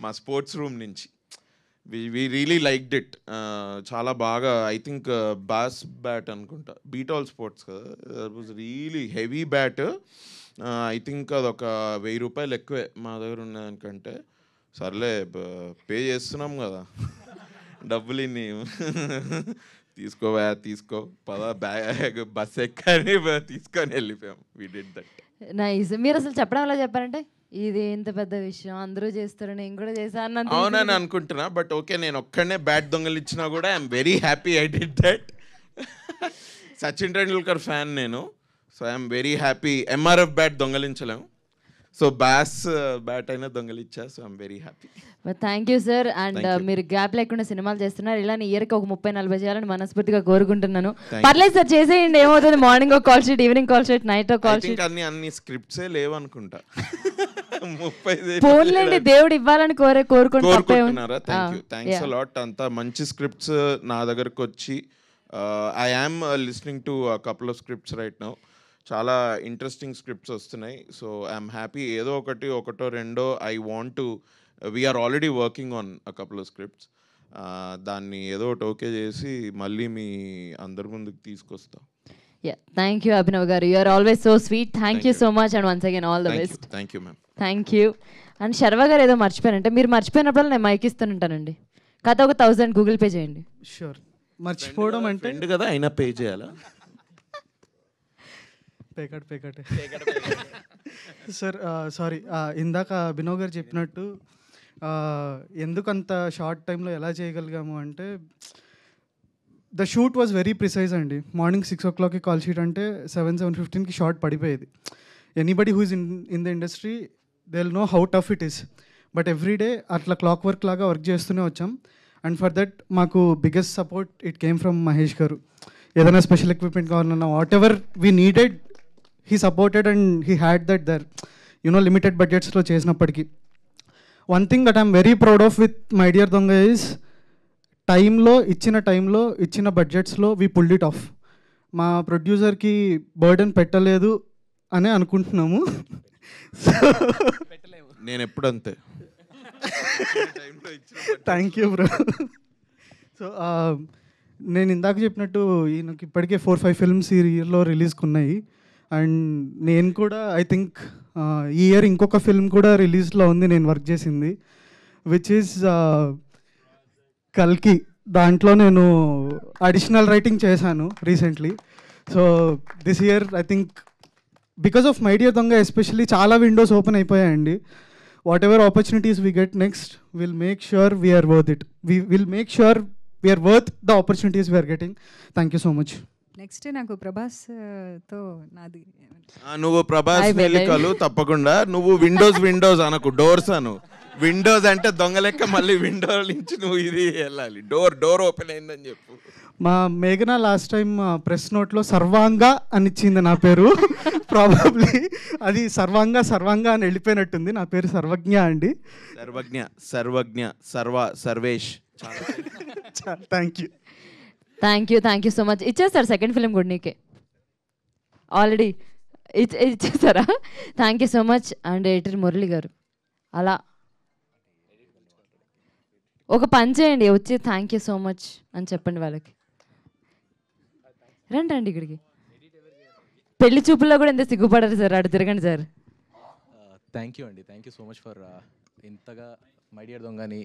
మా స్పోర్ట్స్ రూమ్ నుంచి. We really liked it. చాలా బాగా, ఐ థింక్ బాస్ బ్యాట్ అనుకుంటా, బీటాల్ స్పోర్ట్స్ కదా, that was really heavy bat. I think అదొక 1000 రూపాయలు ఎక్కువే మా దగ్గర ఉన్నదానికంటే. సర్లే పే చేస్తున్నాం కదా, డబ్బులు ఇన్ని తీసుకో పద, బ్యాగ్ బస్ ఎక్కని తీసుకొని వెళ్ళిపోయాం. We did that. నైస్. మీరు అసలు చెప్పడం ఎలా చెప్పారంటే ఇది ఎంత పెద్ద విషయం, అందరూ చేస్తారు, నేను కూడా చేశాను అవునని అనుకుంటున్నా. బట్ ఓకే, నేను ఒక్కడనే బ్యాట్ దొంగలిచ్చినా కూడా I'm very happy I did that. Sachin Tendulkar fan నేను. So I'm very happy. MRF bat దొంగలించలేము, సో బాస్ బ్యాట్ అయినా దొంగలిచ్చా. So I'm very happy. Thank you sir. And మీరు గ్యాప్ లేకుండా సినిమాలు చేస్తున్నారు. ఇలానే ఇయర్కి ఒక 30-40 చేయాలని మనస్ఫూర్తిగా కోరుకుంటున్నాను. పర్లేదు సార్, చేసేయండి. ఏమవుతుంది, మార్నింగ్ ఒక call sheet, evening call sheet, night ఒక కాల్ షీట్. అన్ని స్క్రిప్ట్సే లేవనుకుంటా. 30 ఫోన్లేండి, దేవుడు ఇవ్వాలని కోరుకుంటున్నారా? Thanks a lot. అంతా మంచి స్క్రిప్ట్స్ నా దగ్గరకు వచ్చి, I am listening to couple of scripts right now. చాలా ఇంట్రెస్టింగ్ స్క్రిప్ట్స్ వస్తున్నాయి. So I'm happy. ఏదో ఒకటో రెండో I want to, we're already working on a couple of scripts. దాన్ని ఏదో ఒకటి ఓకే చేసి మళ్ళీ మీ అందరి ముందుకు తీసుకొస్తాం. Thank you Abhinav garu. You are always so sweet. Thank you so much and once again all the best. Thank you ma'am. Thank you. And Sharwa garu ఏదో మర్చిపోయారంటే, మీరు మర్చిపోయినప్పుడు నేను మైక్ ఇస్తుంటానండి. కథ ఒక 1000 గూగుల్ పే చేయండి. షూర్. మర్చిపోవడం అంటే కదా, అయినా పే చేయాలా? పేకట్ సార్. సారీ, ఇందాక అభినవ్ గారు చెప్పినట్టు ఎందుకంత షార్ట్ టైంలో ఎలా చేయగలిగాము అంటే, the shoot was very precise అండి. మార్నింగ్ 6 o'clockకి కాల్ షీట్ అంటే 7:15కి షార్ట్ పడిపోయేది. Anybody who is in the industry they will know how tough it is. But everyday అట్లా క్లాక్ వర్క్ లాగా వర్క్ చేస్తూనే వచ్చాం. అండ్ ఫర్ దట్ మాకు biggest support it came from Mahesh garu. ఏదైనా స్పెషల్ ఎక్విప్మెంట్ కావాలన్నా whatever we needed he supported and he had that there, limited budgets లో చేసినప్పటికీ. One thing that I'm very proud of with My Dear Donga is టైంలో ఇచ్చిన బడ్జెట్స్లో we pulled it off. మా ప్రొడ్యూసర్కి burden పెట్టలేదు అనే అనుకుంటున్నాము. నేను ఎప్పుడు అంతే. Thank you bro. సో నేను ఇందాక చెప్పినట్టు ఈయనకి ఇప్పటికే 4-5 ఫిల్మ్స్ ఈ ఇయర్లో రిలీజ్కి ఉన్నాయి. అండ్ నేను కూడా ఐ థింక్ ఈ ఇయర్ ఇంకొక ఫిల్మ్ కూడా రిలీజ్లో ఉంది నేను వర్క్ చేసింది, విచ్ ఈజ్ కల్కి. దాంట్లో నేను అడిషనల్ రైటింగ్ చేశాను recently. So this year I think because of my dear Donga especially చాలా విండోస్ ఓపెన్ అయిపోయాయండి. Whatever opportunities we get next will make sure we're worth it. Will make sure we're worth the opportunities we're getting. Thank you so much. Next నాకు ప్రభాస్ తో నాది నువ్వు Prabhas Hi, వెళ్ళి baby. కలు తప్పకుండా. నువ్వు విండోస్ అనకు, డోర్స్ అను. విండోస్ అంటే దొంగ లెక్క మళ్ళీ విండో నుంచి నువ్వు ఇది వెళ్ళాలి. డోర్ ఓపెన్ అయిందని చెప్పు. మా మేఘన లాస్ట్ టైం ప్రెస్ నోట్లో సర్వాంగ అని ఇచ్చింది నా పేరు. ప్రాబబ్లీ అది సర్వాంగ అని వెళ్ళిపోయినట్టుంది. నా పేరు సర్వజ్ఞ అండి. Sarvagna Sarvesh. Thank you. Thank you so much. ఇచ్చేస్తారు సెకండ్ ఫిలిం కూడా నీకే ఆల్రెడీ ఇచ్చేస్తారా? Thank you so much. And editor Murali garu అలా ఒక పని చేయండి, వచ్చి థ్యాంక్ యూ సో మచ్ అని చెప్పండి వాళ్ళకి. రండి ఇక్కడికి. పెళ్లి చూపుల్లో కూడా ఎంత సిగ్గుపడరు సార్, అటు తిరగండి సార్. థ్యాంక్ యూ అండి, thank you so much for ఇంతగా మై డియర్ దొంగని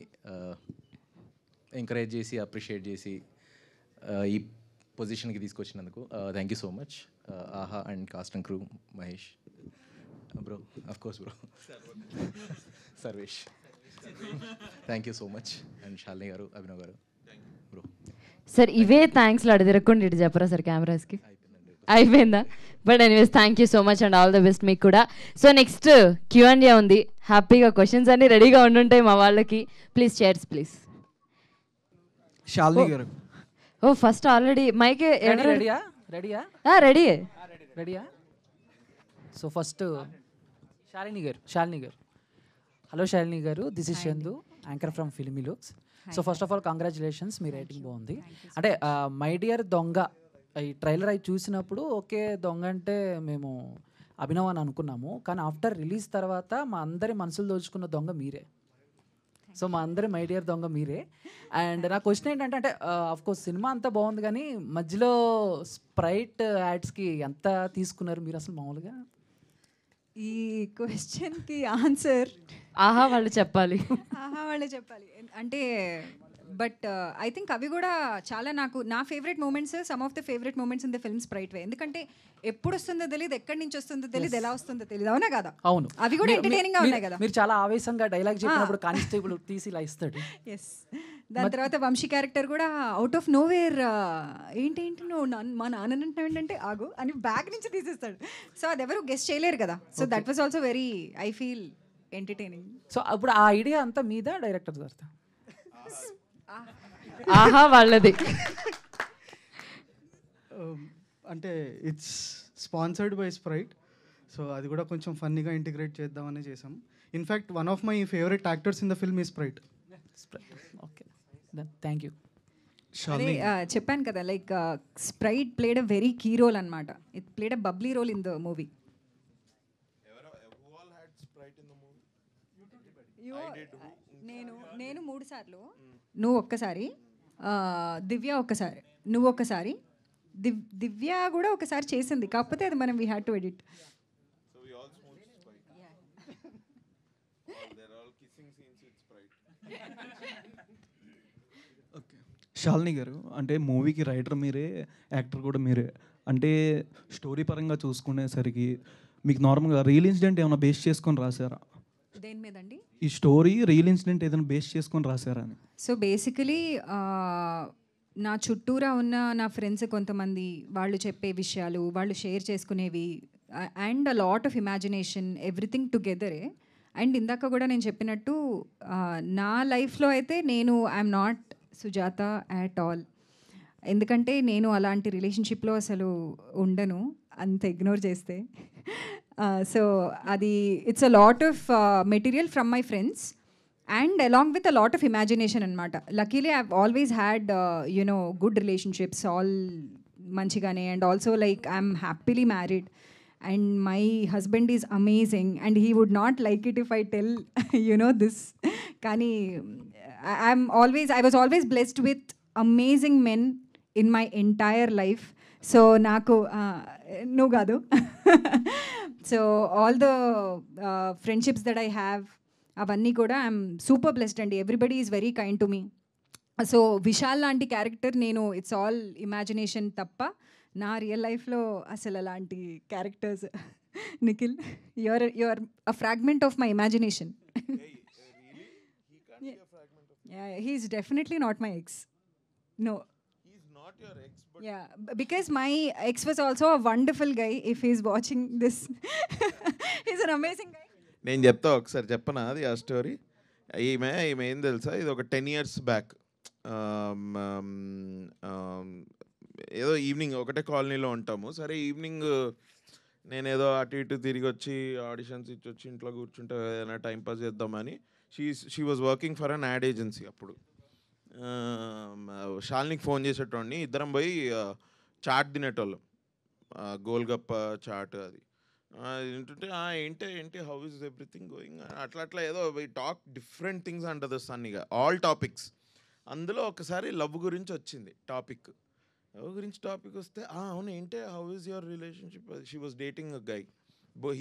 ఎంకరేజ్ చేసి అప్రిషియేట్ చేసి ఈ పొజిషన్కి తీసుకొచ్చినందుకు థ్యాంక్ యూ సో మచ్. ఆహా and cost and crew, Mahesh bro, of course bro, Sarvesh, thank you so much. And Shalini గారు, అభినవ్ గారు బ్రో. సార్ ఇవే థ్యాంక్స్లో అటు తిరగకుండా ఇటు చెప్పరా సార్ కెమెరాస్కి? అయిపోయిందా? But anyways thank you so much and all the best మీకు కూడా. సో నెక్స్ట్ Q&A ఉంది. హ్యాపీగా క్వశ్చన్స్ అన్నీ రెడీగా ఉండుంటాయి మా వాళ్ళకి. Please chairs please. Shalini garu. ఓ ఫస్ట్ ఆల్రెడీ మైక్ రెడీయా? So first Shalini garu. Hello Shalini garu, this is Chandu, anchor from Filmy Looks. So first of all congratulations, మీ రేటింగ్ బాగుంది. అంటే మై డియర్ దొంగ ఈ ట్రైలర్ అయి చూసినప్పుడు ఓకే దొంగ అంటే మేము అభినవ్ అని అనుకున్నాము, కానీ ఆఫ్టర్ రిలీజ్ తర్వాత మా అందరి మనసులు దోచుకున్న దొంగ మీరే. సో మా అందరి మై డియర్ దొంగ మీరే. అండ్ నా క్వశ్చన్ ఏంటంటే, అంటే కోర్స్ సినిమా అంతా బాగుంది, కానీ మధ్యలో స్ప్రైట్ యాడ్స్కి ఎంత తీసుకున్నారు మీరు అసలు మామూలుగా? ఈ క్వశ్చన్కి ఆన్సర్ ఆహా వాళ్ళు చెప్పాలి. అంటే బట్ ఐ థింక్ అవి కూడా చాలా నా favourite moments, some of the favourite moments in the film Sprite way. ఎందుకంటే ఎప్పుడు వస్తుందో తెలియదు, ఎక్కడి నుంచి వస్తుందో తెలియదు, ఎలా వస్తుందో తెలియదు. అవునా కదా? అవును, అవి కూడా ఎంటర్టైనింగ్ గా ఉన్నాయి కదా. మీరు చాలా ఆవేశంగా డైలాగ్ చెప్పినప్పుడు కానిస్టేబుల్ తీసి ఇలా ఇస్తాడు. ఎస్, దాని తర్వాత వంశీ క్యారెక్టర్ కూడా అవుట్ ఆఫ్ నో వేర్ ఏంటి నువ్వు మా నాన్న ఏంటంటే ఆగు అని బ్యాగ్ నుంచి తీసేస్తాడు. సో అది ఎవరు గెస్ట్ చేయలేరు కదా. So that was also very, I feel entertaining. So అప్పుడు ఆ ఐడియా అంతా మీద డైరెక్టర్ సార్? ఆహా వాళ్ళది. అంటే it's sponsored by Sprite. So అది కూడా కొంచెం ఫన్నీగా ఇంటిగ్రేట్ చేద్దామని చేసాం. In fact one of my favourite actors in the film ఈ స్ప్రైట్. Okay, thank you. చెప్పాను కదా, like Sprite played a very key role అనమాట. It played a bubbly role in the movie. నేను 3 సార్లు, నువ్వు ఒక్కసారి, దివ్య ఒక్కసారి, నువ్వు ఒక్కసారి, దివ్య కూడా ఒకసారి చేసింది, కాకపోతే అది మనం we had to edit. Shalini గారు, అంటే మూవీకి రైటర్ మీరే, యాక్టర్ కూడా మీరే. అంటే స్టోరీ పరంగా చూసుకునేసరికి మీకు నార్మల్గా రియల్ ఇన్సిడెంట్ ఏమైనా బేస్ చేసుకొని రాశారా? దేని మీదండి? ఈ స్టోరీ రియల్ ఇన్సిడెంట్ ఏదైనా బేస్ చేసుకొని రాశారా అని. సో బేసికలీ నా చుట్టూరా ఉన్న నా ఫ్రెండ్స్ కొంతమంది, వాళ్ళు చెప్పే విషయాలు, వాళ్ళు షేర్ చేసుకునేవి, and a lot of imagination, everything టుగెదరే. అండ్ ఇందాక కూడా నేను చెప్పినట్టు నా లైఫ్లో అయితే నేను I'm not Sujatha at all. ఎందుకంటే నేను అలాంటి రిలేషన్షిప్లో అసలు ఉండను, అంత ఇగ్నోర్ చేస్తే. సో అది it's a lot of material from my friends and along with a lot of imagination అనమాట. Luckily I always had good relationships, all మంచిగానే. And also like I'm happily married and my husband is amazing and he would not like it if I tell this. Kani I was always blessed with amazing men in my entire life. So naku no gadu. So all the friendships that I have, avanni kuda I'm super blessed and everybody is very kind to me. So Vishal lanti character nenu, it's all imagination tappa. నా real లైఫ్లో అసలు అలాంటి characters, Nikhil your a fragment of my imagination. He's definitely not my ex. No, Yeah, because my ex was also a wonderful guy. If he's watching this, he's an amazing guy. నేను చెప్తా ఒకసారి చెప్పనా అది ఆ story. ఈమె ఏం తెలుసా, ఇది ఒక 10 years బ్యాక్. ఏదో ఈవినింగ్ ఒకటే కాలనీలో ఉంటాము. సరే ఈవినింగ్ నేను ఏదో అటు ఇటు తిరిగి వచ్చి ఆడిషన్స్ ఇచ్చి వచ్చి ఇంట్లో కూర్చుంటే ఏదైనా టైంపాస్ చేద్దామని she was working for an ad agency. అప్పుడు షాలినికి ఫోన్ చేసేటోడిని, ఇద్దరం పోయి చాట్ తినేటోళ్ళం, గోల్గప్ప చాట్ అది ఏంటంటే ఏంటి హౌ ఇస్ ఎవ్రీథింగ్ గోయింగ్ అట్లా ఏదో talk different things under the sun, ఇక ఆల్ టాపిక్స్. అందులో ఒకసారి లవ్ గురించి వచ్చింది టాపిక్. లవ్ గురించి టాపిక్ వస్తే అవును ఏంటి how is your relationship, she was dating a guy,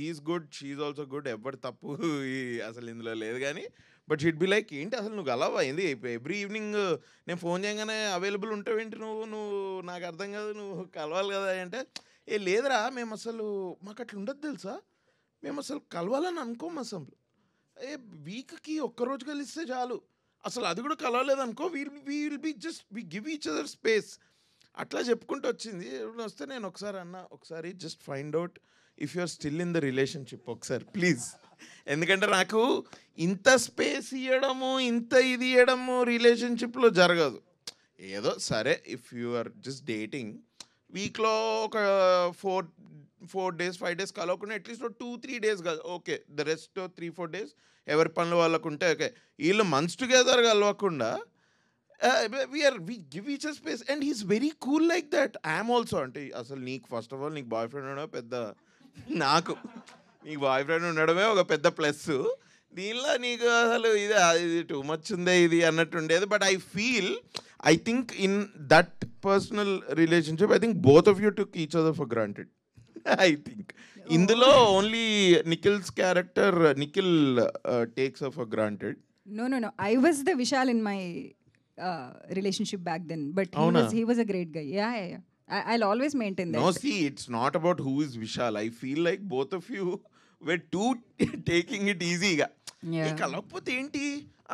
he's good she's also good, ఎవరి తప్పు అసలు ఇందులో లేదు. కానీ బట్ షీడ్ బి లైక్ ఏంటి అసలు నువ్వు కలవా ఏంది ఎవ్రీ ఈవినింగ్ నేను ఫోన్ చేయగానే అవైలబుల్ ఉంటావేంటి నువ్వు నాకు అర్థం కాదు, నువ్వు కలవాలి కదా అంటే లేదురా మేము అసలు మాకు అట్లా ఉండదు తెలుసా, మేము అసలు కలవాలని అనుకోము, అసలు వీక్కి ఒక్కరోజు కలిస్తే చాలు, అసలు అది కూడా కలవలేదు అనుకో, will be just we give each other space అట్లా చెప్పుకుంటూ వచ్చింది. వస్తే నేను ఒకసారి just find out if you are still in the relationship ఒకసారి ప్లీజ్. ఎందుకంటే నాకు ఇంత స్పేస్ ఇవ్వడము ఇంత ఇది ఇవ్వడము రిలేషన్షిప్లో జరగదు. ఏదో సరే if you are just dating వీక్లో ఒక 4 days 5 days కలవకుండా అట్లీస్ట్ 2-3 days కాదు ఓకే, ద రెస్ట్ 3-4 days ఎవరి పనులు వాళ్ళకు ఉంటే ఓకే. వీళ్ళు మంత్స్ టుగెదర్ కలవకుండా we give each a space and he's very cool like that. I am also అంటే అసలు నీకు ఫస్ట్ ఆఫ్ ఆల్ నీకు బాయ్ ఫ్రెండ్ ఉండడం పెద్ద, నాకు నీకు బాయ్ ఫ్రెండ్ ఉండడమే ఒక పెద్ద ప్లస్. దీనిలో నీకు అసలు ఇది టూ మచ్ ఉందే ఇది అన్నట్టు ఉండేది. But I think in that personal relationship I think both of you took each other for granted. I think ఇందులో only Nikhil's character Nikhil takes her for granted. No, I was the Vishal in my relationship back then, but he was a great guy. Yeah. I'll always maintain that. No, see, it's not about who is Vishal. I feel like both of you were too taking it easy ga. కలవకపోతే ఏంటి,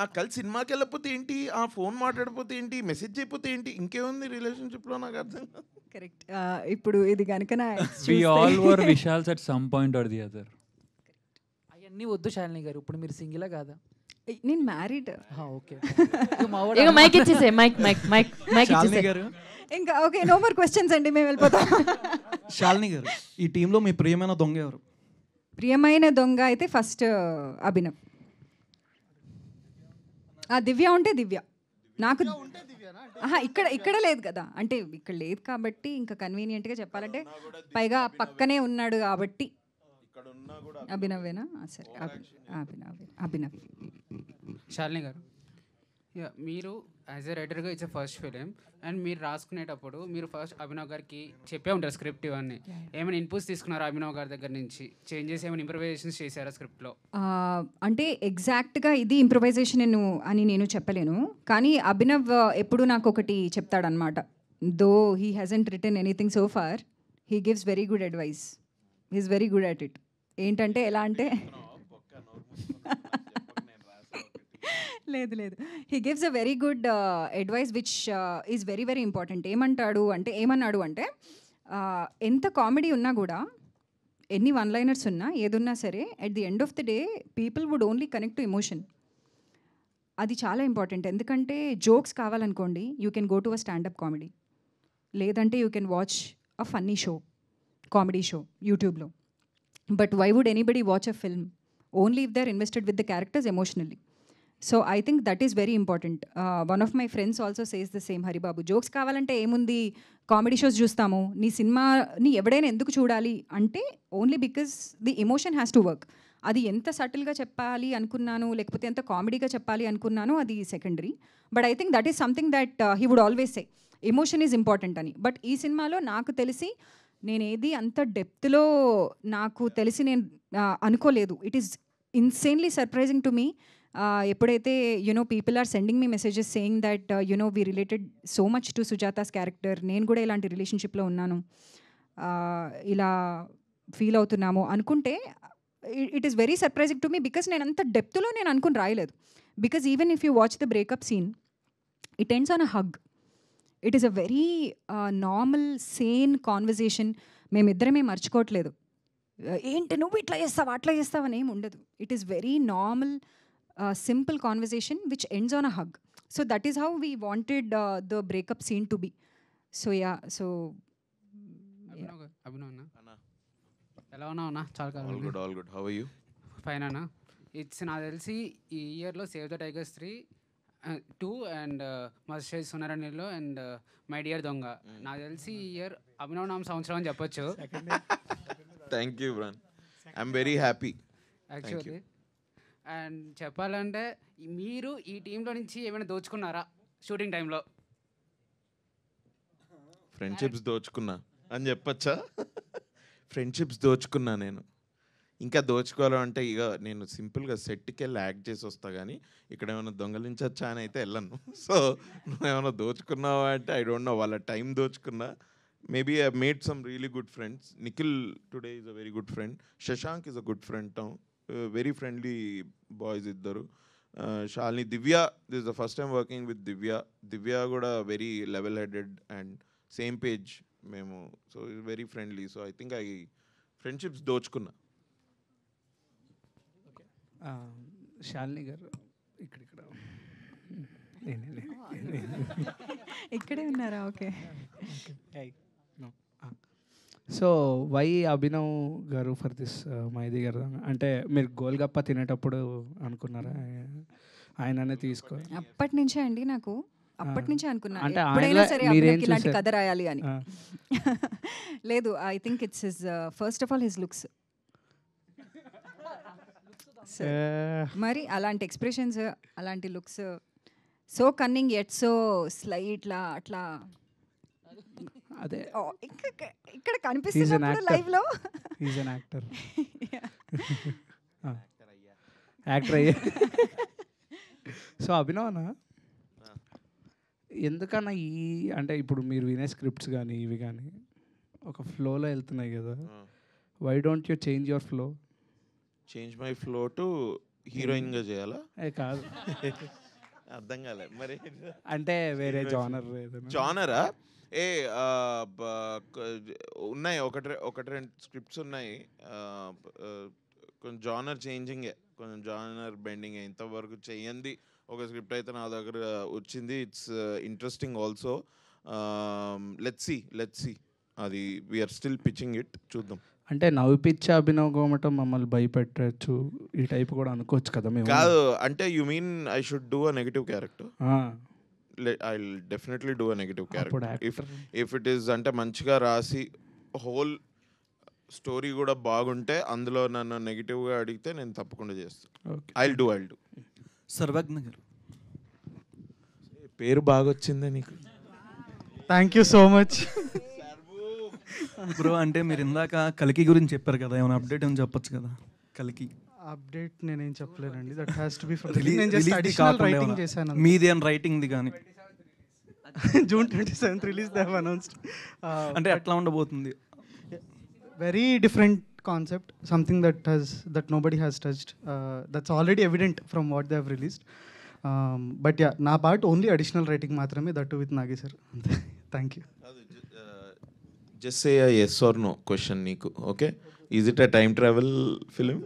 ఆ కలిసి సినిమాకి వెళ్ళకపోతే ఏంటి, ఆ phone మాట్లాడకపోతే ఏంటి, message చేయకపోతే ఏంటి, ఇంకేముంది రిలేషన్షిప్లో నాకు అర్థం కాదు. కరెక్ట్. ఇప్పుడు ఇది కనుక we all were Vishals at some point or the other. అవన్నీ వద్దు శాలిని గారు, ఇప్పుడు మీరు సింగిలా కాదా? నేను మ్యారీడ్. ఓకే, ఇక మైక్ ఇచ్చేసే మైక్ శాలిని గారు ఇంకా ఓకే, నో మోర్ క్వశ్చన్స్ అండి, మేము వెళ్ళిపోతాం. శాలిని గారు ఈ టీంలో మీ ప్రియమైన దొంగ ఎవరు? ప్రియమైన దొంగ అయితే ఫస్ట్ అభినవ్. దివ్య ఉంటే దివ్య నాకు ఇక్కడ లేదు కదా, అంటే ఇక్కడ లేదు కాబట్టి ఇంకా కన్వీనియంట్గా చెప్పాలంటే పైగా పక్కనే ఉన్నాడు కాబట్టి అభినవేనా? సరే అభినవ్. శాలిని గారు, మీరు యాజ్ ఎ రైటర్గా ఇట్స్ ఫస్ట్ ఫిలిం అండ్ మీరు రాసుకునేటప్పుడు మీరు ఫస్ట్ అభినవ్ గారికి చెప్పే ఉంటారు స్క్రిప్ట్ ఇవన్నీ, ఏమైనా ఇన్పుట్స్ తీసుకున్నారా అభినవ్ గారి దగ్గర నుంచి? చేంజెస్ ఏమైనా ఇంప్రవైజేషన్స్ చేశారా స్క్రిప్ట్లో? అంటే ఎగ్జాక్ట్గా ఇది ఇంప్రవైజేషన్ అని నేను చెప్పలేను, కానీ అభినవ్ ఎప్పుడు నాకు ఒకటి చెప్తాడనమాట. Though he hasn't written anything so far, he gives very good advice, he's very good at it. ఏంటంటే ఎలా అంటే లేదు he gives a very good advice which is very very important. ఏమన్నాడు అంటే ఎంత కామెడీ ఉన్నా కూడా, ఎన్ని వన్ లైనర్స్ ఉన్నా, ఏదున్నా సరే, at the end of the day people would only connect to emotion. అది చాలా ఇంపార్టెంట్. ఎందుకంటే జోక్స్ కావాలనుకోండి, you can go to a standup comedy, లేదంటే you can watch a funny show, comedy show యూట్యూబ్లో. But why would anybody watch a film? Only if they are invested with the characters emotionally. So I think that is very important. One of my friends also says the same. Haribabu, jokes కావాలంటే ఏముంది, comedy shows చూస్తాము, నీ సినిమాని ఎవడైనా ఎందుకు చూడాలి అంటే only because the emotion has to work. అది ఎంత సటిల్గా చెప్పాలి అనుకున్నాను, లేకపోతే ఎంత కామెడీగా చెప్పాలి అనుకున్నాను, అది secondary. But I think that is something that he would always say, emotion is important అని. బట్ ఈ సినిమాలో నాకు తెలిసి నేనేది అంత డెప్త్లో నాకు తెలిసి నేను అనుకోలేదు. It is insanely surprising to me. ఎప్పుడైతే people are sending me messages saying that we related so much to Sujatha's character, నేను కూడా ఇలాంటి రిలేషన్షిప్లో ఉన్నాను, ఇలా ఫీల్ అవుతున్నాము అనుకుంటే it is very surprising to me. Because నేను అంత డెప్త్లో నేను అనుకుని రాయలేదు. Because even if you watch the breakup scene, it ends on a hug. It is a very normal sane conversation. మేమిద్దరమే మర్చిపోవట్లేదు. ఏంటి నువ్వు ఇట్లా చేస్తావు అట్లా చేస్తావు అని ఏమి ఉండదు. It is very normal simple conversation which ends on a hug. So that is how we wanted the breakup scene to be. So yeah, so Abhinav అన్న ఎలా ఉన్నావు అన్న? చాలా కాలం. All good. How are you? Fine అన్న. It's నాకు తెలిసి ఈ ఇయర్లో సేవ్ ద టైగర్స్ 2 అండ్ మస్టేజ్ సునరణిలో అండ్ మై డియర్ దొంగ. నాకు తెలిసి ఈ ఇయర్ అభినవ్ నామ సంవత్సరం అని చెప్పొచ్చు. థ్యాంక్ యూ బ్రన్, I'm very happy actually. And చెప్పాలంటే మీరు ఈ టీంలో నుంచి ఏమైనా దోచుకున్నారా షూటింగ్ టైంలో? ఫ్రెండ్షిప్స్ దోచుకున్నా అని చెప్పచ్చా? ఫ్రెండ్షిప్స్ దోచుకున్నా నేను. ఇంకా దోచుకోవాలంటే ఇక నేను సింపుల్గా సెట్కి వెళ్ళి యాక్ట్ చేసి వస్తా, కానీ ఇక్కడ ఏమైనా దొంగలించచ్చా అని అయితే వెళ్ళను. సో నువ్వేమైనా దోచుకున్నావా అంటే ఐ డోంట్ నో. వాళ్ళ టైం దోచుకున్నా. Maybe I made some really good friends. Nikhil today is a very good friend. Shashank is a good friend. Very friendly boys ఇద్దరు. Shalini, Divya, this is the first time working with Divya. Divya కూడా very level headed and same page మేము. So is very friendly. So I think friendships దోచుకున్నా. శాలిని గారు ఇక్కడ ఇక్కడే ఉన్నారా? Okay. So why Abhinav గారు for this మైది గారు? అంటే మీరు గోల్గప్ప తినేటప్పుడు అనుకున్నారా ఆయననే తీసుకో? అప్పటి నుంచే అండి, నాకు అప్పటి నుంచే అనుకున్నా అంటే ఎప్పుడైనా సరే అభినవ్కి ఇలాంటి కథ రాయాలి అని. లేదు, I think it's his first of all his looks. మరి అలాంటి ఎక్స్ప్రెషన్స్, అలాంటి looks, so cunning at so స్లైట్లా అట్లా అదే ఇక్కడ కనిపిస్తున్నప్పుడు లైవ్ లో ఈజ్ అన్ యాక్టర్. యాక్టర్ అయ్యే. సో అభినవనా, ఎందుకన్నా ఈ అంటే ఇప్పుడు మీరు వినే స్క్రిప్ట్స్ కానీ ఇవి కానీ ఒక ఫ్లోలో వెళ్తున్నాయి కదా, why don't you change your flow? Change my flow to హీరోయిన్గా చేయాలా? కాదు, అర్థం కాలే మరి. అంటే వేరే జానర్. జానరా? ఉన్నాయి, ఒకటి రెండు స్క్రిప్ట్స్ ఉన్నాయి. కొంచెం జానర్ చేంజింగే, కొంచెం జానర్ బెండింగ్. ఇంతవరకు చెయ్యంది ఒక స్క్రిప్ట్ అయితే నా దగ్గర వచ్చింది. It's interesting also. Let's see అది వీఆర్ స్టిల్ పిచ్చింగ్ ఇట్, చూద్దాం. అంటే నవ్విపిచ్చే అభినవ్ గోమటం మమ్మల్ని భయపెట్టచ్చు ఈ టైప్ కూడా అనుకోవచ్చు కదా మేము? కాదు, అంటే you mean I should do a negative character? I'll definitely do a negative character. If it is అంటే మంచిగా రాసి హోల్ స్టోరీ కూడా బాగుంటే అందులో నన్ను నెగిటివ్గా అడిగితే నేను తప్పకుండా చేస్తాను. I'll do. సర్వజ్ఞ గారు పేరు బాగా వచ్చిందే నీకు. Thank you so much bro. అంటే మీరు ఇందాక కలికి గురించి చెప్పారు కదా, ఏమైనా అప్డేట్ అని చెప్పొచ్చు కదా? కలికి అప్డేట్ నేనేం చెప్పలేనండి. That has to be from నేను జస్ట్ అడిషనల్ రైటింగ్ చేశాను. మీది అని రైటింగ్ది కానీ June 27th release they have announced. అంటే ఎట్లా ఉండబోతుంది? Very different concept, something that nobody has touched. That's already evident from what they have released. But yeah, నా పార్ట్ ఓన్లీ అడిషనల్ రైటింగ్ మాత్రమే, that with Nagi sir. Thank you. Just say a yes or no question నీకు. Okay, is it a time travel film?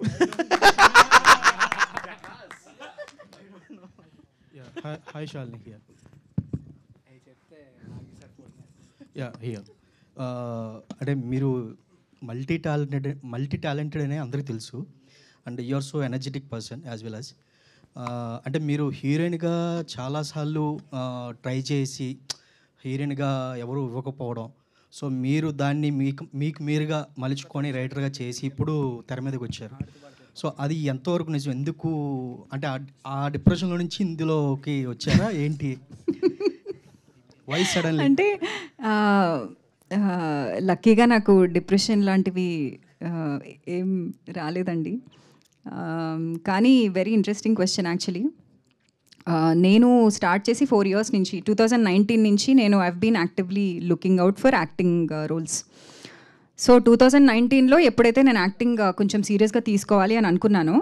Hi Shalini here. Here. అంటే మీరు multi talented అనే అందరికీ తెలుసు. And you are so energetic person as well as. అంటే మీరు హీరోయిన్గా చాలాసార్లు ట్రై చేసి హీరోయిన్గా ఎవరు ఇవ్వకపోవడం, సో మీరు దాన్ని మీకు మీరుగా మలుచుకొని రైటర్గా చేసి ఇప్పుడు తెర మీదకి వచ్చారు. సో అది ఎంతవరకు నిజం? ఎందుకు అంటే ఆ డిప్రెషన్లో నుంచి ఇందులోకి వచ్చారా ఏంటి? Why suddenly? అంటే లక్కీగా నాకు డిప్రెషన్ లాంటివి ఏం రాలేదండి. కానీ వెరీ ఇంట్రెస్టింగ్ క్వశ్చన్ యాక్చువల్లీ. నేను స్టార్ట్ చేసి 4 years నుంచి 2019 నుంచి నేను I been actively looking out for acting roles. So 2019లో ఎప్పుడైతే నేను యాక్టింగ్ కొంచెం సీరియస్గా తీసుకోవాలి అని అనుకున్నానో,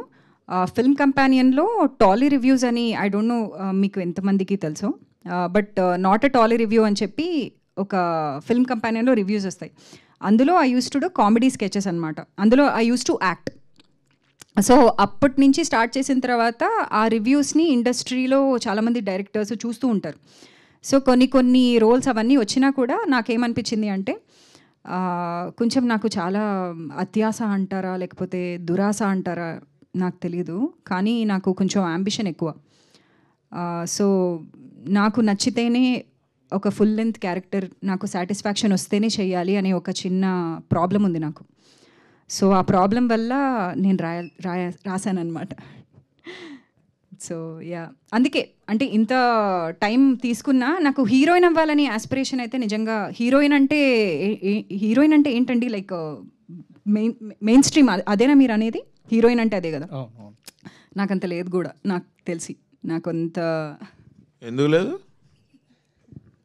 ఫిల్మ్ కంపానియన్లో టాలీ రివ్యూస్ అని, ఐ డోంట్ నో మీకు ఎంతమందికి తెలుసో, but not a tolly review అని చెప్పి ఒక ఫిల్మ్ కంపానియన్లో రివ్యూస్ వస్తాయి. అందులో I use to do comedy sketches అనమాట. అందులో I use to act. So అప్పటి నుంచి స్టార్ట్ చేసిన తర్వాత ఆ రివ్యూస్ని ఇండస్ట్రీలో చాలామంది డైరెక్టర్స్ చూస్తూ ఉంటారు. సో కొన్ని రోల్స్ అవన్నీ వచ్చినా కూడా నాకేమనిపించింది అంటే కొంచెం నాకు చాలా అత్యాస అంటారా లేకపోతే దురాశ అంటారా నాకు తెలీదు, కానీ నాకు కొంచెం యాంబిషన్ ఎక్కువ. సో నాకు నచ్చితేనే ఒక ఫుల్ లెంత్ క్యారెక్టర్ నాకు సాటిస్ఫాక్షన్ వస్తేనే చేయాలి అనే ఒక చిన్న ప్రాబ్లం ఉంది నాకు. సో ఆ ప్రాబ్లం వల్ల నేను రాశానమాట. సో యా, అందుకే అంటే ఇంత టైం తీసుకున్నా నాకు హీరోయిన్ అవ్వాలని ఆస్పిరేషన్ అయితే నిజంగా. హీరోయిన్ అంటే ఏంటండి, లైక్ మెయిన్ స్ట్రీమ్ అదేనా మీరు అనేది? హీరోయిన్ అంటే అదే కదా. నాకంత లేదు కూడా, నాకు తెలిసి నాకంత ఎందుకు లేదు.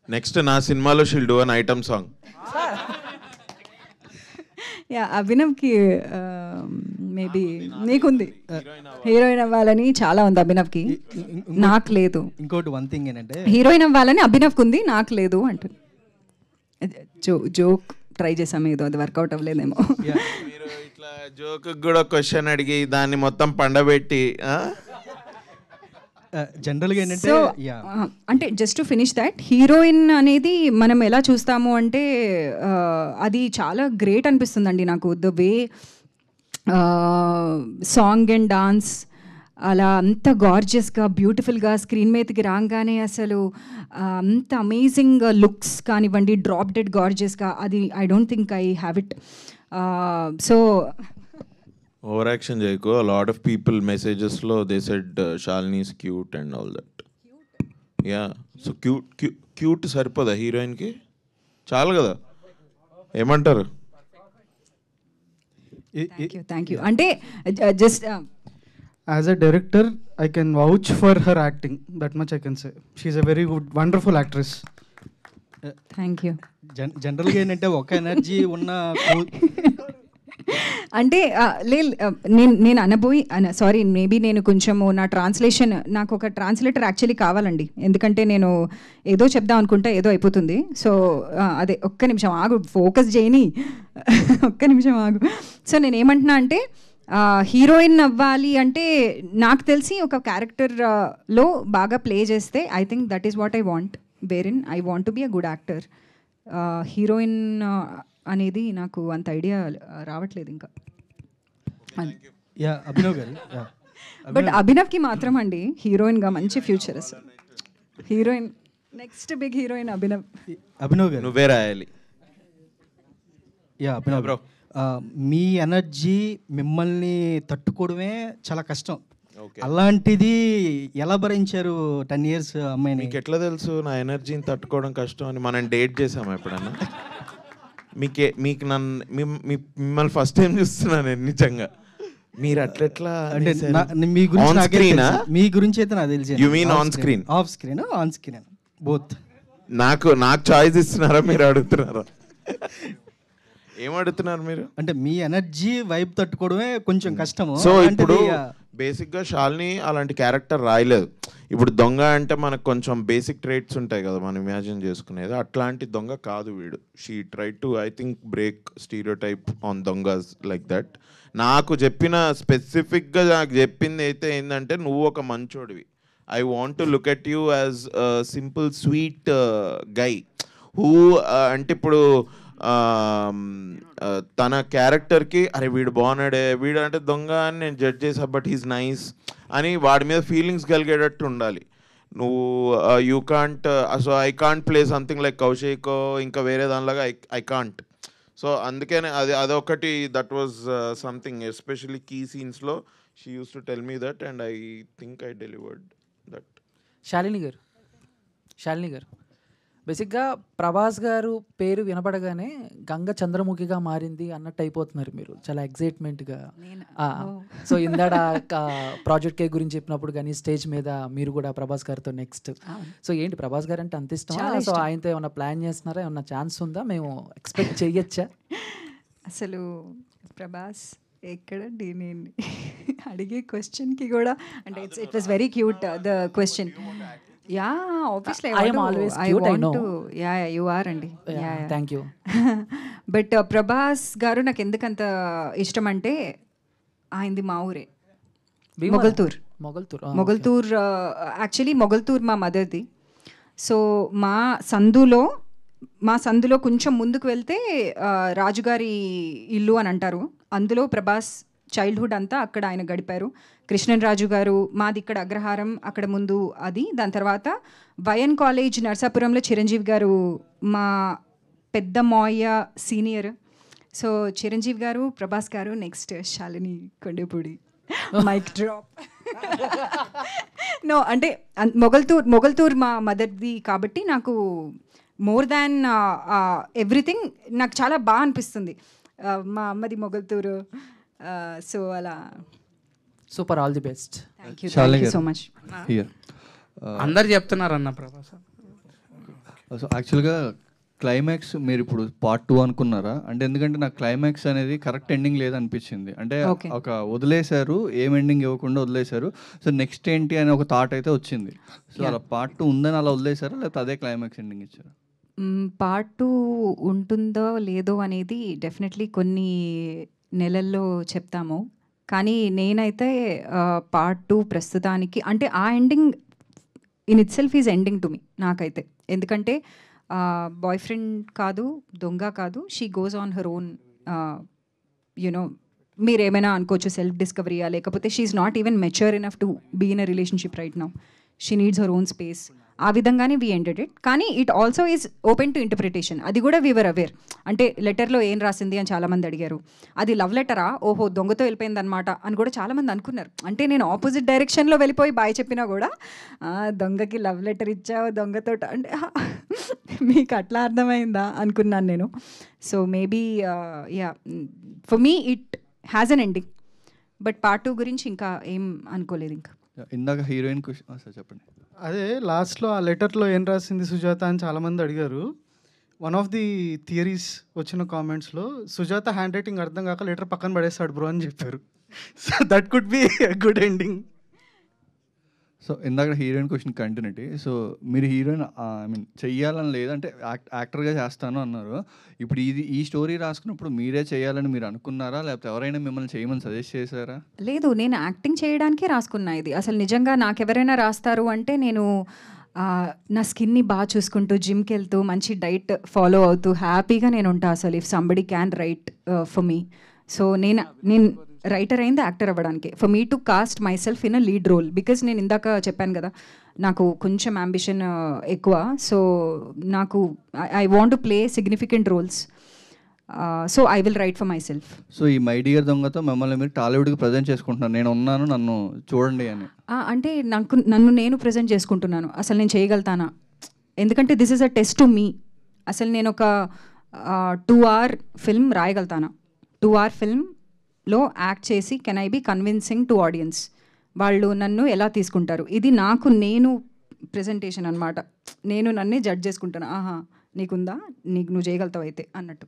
నెక్స్ట్ నా సినిమాలో she'll do an item song. Yeah, అభినవ్కి మేబీ నీకుంది హీరోయిన్ అవ్వాలని చాలా ఉంది అభినవ్కి, నాకు లేదు. ఇంకోటి వన్ థింగ్ ఏంటంటే హీరోయిన్ అవ్వాలని అభినవ్కి ఉంది, నాకు లేదు అంటు జోక్ ట్రై చేసాము, ఏదో అది వర్కౌట్ అవ్వలేదేమో. మీరు ఇట్లా జోక్ కూడా క్వశ్చన్ అడిగి దాన్ని మొత్తం పండబెట్టి జనరల్గా ఏంటంటే సో అంటే just to finish that, heroine అనేది మనం ఎలా చూస్తాము అంటే అది చాలా గ్రేట్ అనిపిస్తుందండి నాకు. The way song and dance అలా అంత గార్జియస్గా బ్యూటిఫుల్గా స్క్రీన్ మీదకి రాగానే అసలు అంత అమేజింగ్ లుక్స్ కానివ్వండి, డ్రాప్ డెడ్ గార్జియస్గా, అది I don't think I have it. So over action చేయకు. a lot of people messages లో they said Shalini is cute and all that. Yeah, so cute సరిపోదా హీరోయిన్ కి? చాలు కదా, ఏమంటారు? Thank you. అంటే just as a director I can vouch for her acting, that much I can say. She is a very good, wonderful actress. Thank you. జనరల్గా ఏంటంటే ఒక energy ఉన్న అంటే నేను అనబోయి సారీ, మేబీ నేను కొంచెము నా ట్రాన్స్లేషన్, నాకు ఒక ట్రాన్స్లేటర్ యాక్చువల్లీ కావాలండి, ఎందుకంటే నేను ఏదో చెప్దాం అనుకుంటా ఏదో అయిపోతుంది. సో అదే ఒక్క నిమిషం ఆగు, ఫోకస్ చేయని ఒక్క నిమిషం ఆగు. సో నేను ఏమంటున్నా అంటే హీరోయిన్ అవ్వాలి అంటే నాకు తెలిసి ఒక క్యారెక్టర్లో బాగా ప్లే చేస్తే I think that is what I want, where in I want to be a good actor. Heroine అనేది నాకు అంత ఐడియా రావట్లేదు ఇంకా. అభినవ్ గారు, బట్ అభినవ్కి మాత్రం అండి హీరోయిన్గా మంచి ఫ్యూచర్ అసలు. Heroine next big heroine Abhinav garu నువ్వే రాయాలి. అభినవ్ బ్రో, మీ ఎనర్జీ మిమ్మల్ని తట్టుకోవడమే చాలా కష్టం. అలాంటిది ఎలా భరించారు 10 years అమ్మాయిని? మీకు ఎట్లా తెలుసు నా ఎనర్జీని తట్టుకోవడం కష్టం అని? మనం డేట్ చేసాము ఎప్పుడన్నా? మీకు మిమ్మల్ని ఫస్ట్ టైం చూస్తున్నాను నేను నిజంగా. మీరు అట్లెట్లా అంటే మీ గురించి అయితే నాకు తెలిసి. You mean on screen? Off screen, on screen, both. నాకు చాయిస్ ఇస్తున్నారా మీరు అడుగుతున్నారా? ఏమడుగుతున్నారు మీరు? అంటే మీ ఎనర్జీ వైబ్ తట్టుకోవడమే కొంచెం కష్టము. సో ఇప్పుడు బేసిక్గా శాలిని అలాంటి క్యారెక్టర్ రాయలేదు. ఇప్పుడు దొంగ అంటే మనకు కొంచెం బేసిక్ ట్రేట్స్ ఉంటాయి కదా మనం ఇమాజిన్ చేసుకునేది, అట్లాంటి దొంగ కాదు వీడు. She try to I think break stereotype on దొంగస్ లైక్ దట్. నాకు చెప్పిన స్పెసిఫిక్గా నాకు చెప్పింది అయితే ఏంటంటే, నువ్వు ఒక మంచోడివి, I want to look at you as simple sweet guy who అంటే ఇప్పుడు తన క్యారెక్టర్కి అరే వీడు బాగున్నాడే, వీడు అంటే దొంగ అని నేను జడ్జ్ చేసా, బట్ హీస్ నైస్ అని వాడి మీద ఫీలింగ్స్ కలిగేటట్టు ఉండాలి. నువ్వు you can't, so I can't play something like Kaushik ఇంకా వేరే దానిలాగా ఐ కాంట్. సో అందుకనే అదొకటి that was something especially key సీన్స్లో she used to tell me that and I think I delivered that. Shalini గారు బేసిక్గా ప్రభాస్ గారు పేరు వినపడగానే గంగ చంద్రముఖిగా మారింది అన్నట్టు అయిపోతున్నారు మీరు, చాలా ఎగ్జైట్మెంట్గా. సో ఇందాడ ప్రాజెక్ట్ కే గురించి చెప్పినప్పుడు కానీ స్టేజ్ మీద మీరు కూడా ప్రభాస్ గారితో నెక్స్ట్. సో ఏంటి ప్రభాస్ గారు అంటే అంత ఇష్టం? సో ఆయనతో ఏమన్నా ప్లాన్ చేస్తున్నారా? ఏమన్నా ఛాన్స్ ఉందా? మేము ఎక్స్పెక్ట్ చేయొచ్చా? అసలు ప్రభాస్ ఎక్కడండి, నేను అడిగే క్వశ్చన్కి కూడా అంటే it was very cute the question. Obviously I am always cute, I know. you are అండి. Thank you. బట్ ప్రభాస్ గారు నాకు ఎందుకంత ఇష్టం అంటే ఆయనది మా ఊరే, మొగల్తూర్. మొగల్తూర్ యాక్చువల్లీ మొగల్తూర్ మా మదర్ది. సో మా సందులో కొంచెం ముందుకు వెళ్తే రాజుగారి ఇల్లు అని అంటారు. అందులో ప్రభాస్ చైల్డ్హుడ్ అంతా అక్కడ ఆయన గడిపారు. కృష్ణన్ రాజు గారు, మాది ఇక్కడ అగ్రహారం, అక్కడ ముందు అది. దాని తర్వాత వైఎన్ కాలేజ్ నర్సాపురంలో చిరంజీవి గారు మా పెద్ద మాయ senior. So Chiranjeevi garu, Prabhas garu, next Shalini Kondapudi. Mike drop. No అంటే మొగల్తూర్ మా మదర్ది కాబట్టి నాకు మోర్ దాన్ ఎవ్రీథింగ్ నాకు చాలా బాగా అనిపిస్తుంది. మా అమ్మది మొగల్తూరు. సో అలా super, all the best. Thank you so much. అందరు చెప్తున్నారు అన్న ప్రభాస్. సో యాక్చువల్గా క్లైమాక్స్ మీరు ఇప్పుడు పార్ట్ 2 అనుకున్నారా? అంటే ఎందుకంటే నాకు క్లైమాక్స్ అనేది కరెక్ట్ ఎండింగ్ లేదనిపించింది. అంటే ఒక వదిలేశారు, ఏం ఎండింగ్ ఇవ్వకుండా వదిలేశారు. సో నెక్స్ట్ ఏంటి అని ఒక థాట్ అయితే వచ్చింది. సో అలా పార్ట్ 2 ఉందని అలా వదిలేశారా, లేకపోతే అదే క్లైమాక్స్ ఎండింగ్ ఇచ్చారా? పార్ట్ 2 ఉంటుందో లేదో అనేది డెఫినెట్లీ కొన్ని నెలల్లో చెప్తాము. కానీ నేనైతే పార్ట్ 2 ప్రస్తుతానికి అంటే ఆ ending in itself is ending to me నాకైతే. ఎందుకంటే బాయ్ ఫ్రెండ్ కాదు, దొంగ కాదు, she goes on her own. You know మీరు ఏమైనా అనుకోవచ్చు సెల్ఫ్ డిస్కవరీయా, లేకపోతే she is not even mature enough to be in a relationship right now. She needs her own space. ఆ విధంగానే వీ ఎండెడ్ ఇట్. కానీ it also is open to interpretation. అది కూడా వీవర్ అవేర్. అంటే లెటర్లో ఏం రాసింది అని చాలామంది అడిగారు. అది లవ్ లెటరా, ఓహో దొంగతో వెళ్ళిపోయింది అనమాట అని కూడా చాలామంది అనుకున్నారు. అంటే నేను ఆపోజిట్ డైరెక్షన్లో వెళ్ళిపోయి బాయ్ చెప్పినా కూడా దొంగకి లవ్ లెటర్ ఇచ్చావు దొంగతో అంటే మీకు అట్లా అర్థమైందా అనుకున్నాను నేను. So maybe for me it has an ending. But part 2 గురించి ఇంకా ఏం అనుకోలేదు. ఇంకా ఇందాక హీరోయిన్ చెప్పండి. అదే లాస్ట్లో ఆ లెటర్లో ఏం రాసింది సుజాత అని చాలామంది అడిగారు. వన్ ఆఫ్ ది థియరీస్ వచ్చిన కామెంట్స్లో సుజాత హ్యాండ్ రైటింగ్ అర్థం కాక లెటర్ పక్కన పడేస్తాడు బ్రో అని చెప్పారు. So that could be good ending. So ఇందాక హీరోయిన్ క్వశ్చన్ కంటిన్యూటీ. సో మీరు హీరోయిన్ ఐ మీన్ చెయ్యాలని లేదంటే యాక్టర్గా చేస్తాను అన్నారు. ఇప్పుడు ఈ స్టోరీ రాసుకున్నప్పుడు మీరే చేయాలని మీరు అనుకున్నారా, లేకపోతే ఎవరైనా మిమ్మల్ని చేయమని సజెస్ట్ చేశారా? లేదు, నేను యాక్టింగ్ చేయడానికే రాసుకున్నా ఇది. అసలు నిజంగా నాకు ఎవరైనా రాస్తారు అంటే నేను నా స్కిన్ని బాగా చూసుకుంటూ జిమ్కి వెళ్తూ మంచి డైట్ ఫాలో అవుతూ హ్యాపీగా నేను ఉంటా. అసలు if somebody can write for me. So నేను రైటర్ అయింది యాక్టర్ అవ్వడానికి. For me to cast myself in a lead role. Because నేను ఇందాక చెప్పాను కదా నాకు కొంచెం అంబిషన్ ఎక్కువ. సో నాకు I want to play significant roles. So I will write for myself. So ఈ మై డియర్ దొంగతో మిమ్మల్ని మీరు టాలీవుడ్కి ప్రజెంట్ చేసుకుంటున్నారు, నేను ఉన్నాను నన్ను చూడండి అని. అంటే నన్ను నేను ప్రజెంట్ చేసుకుంటున్నాను. అసలు నేను చేయగలుగుతానా? ఎందుకంటే this is a test to me. అసలు నేను ఒక 2 hour ఫిల్మ్ రాయగలుగుతానా? 2 hour ఫిల్మ్లో యాక్ట్ చేసి can I be convincing to audience? వాళ్ళు నన్ను ఎలా తీసుకుంటారు? ఇది నేను ప్రెజెంటేషన్ అనమాట. నేను నన్నే జడ్జ్ చేసుకుంటాను. ఆహా నీకుందా, నువ్వు చేయగలుగుతావు అయితే అన్నట్టు.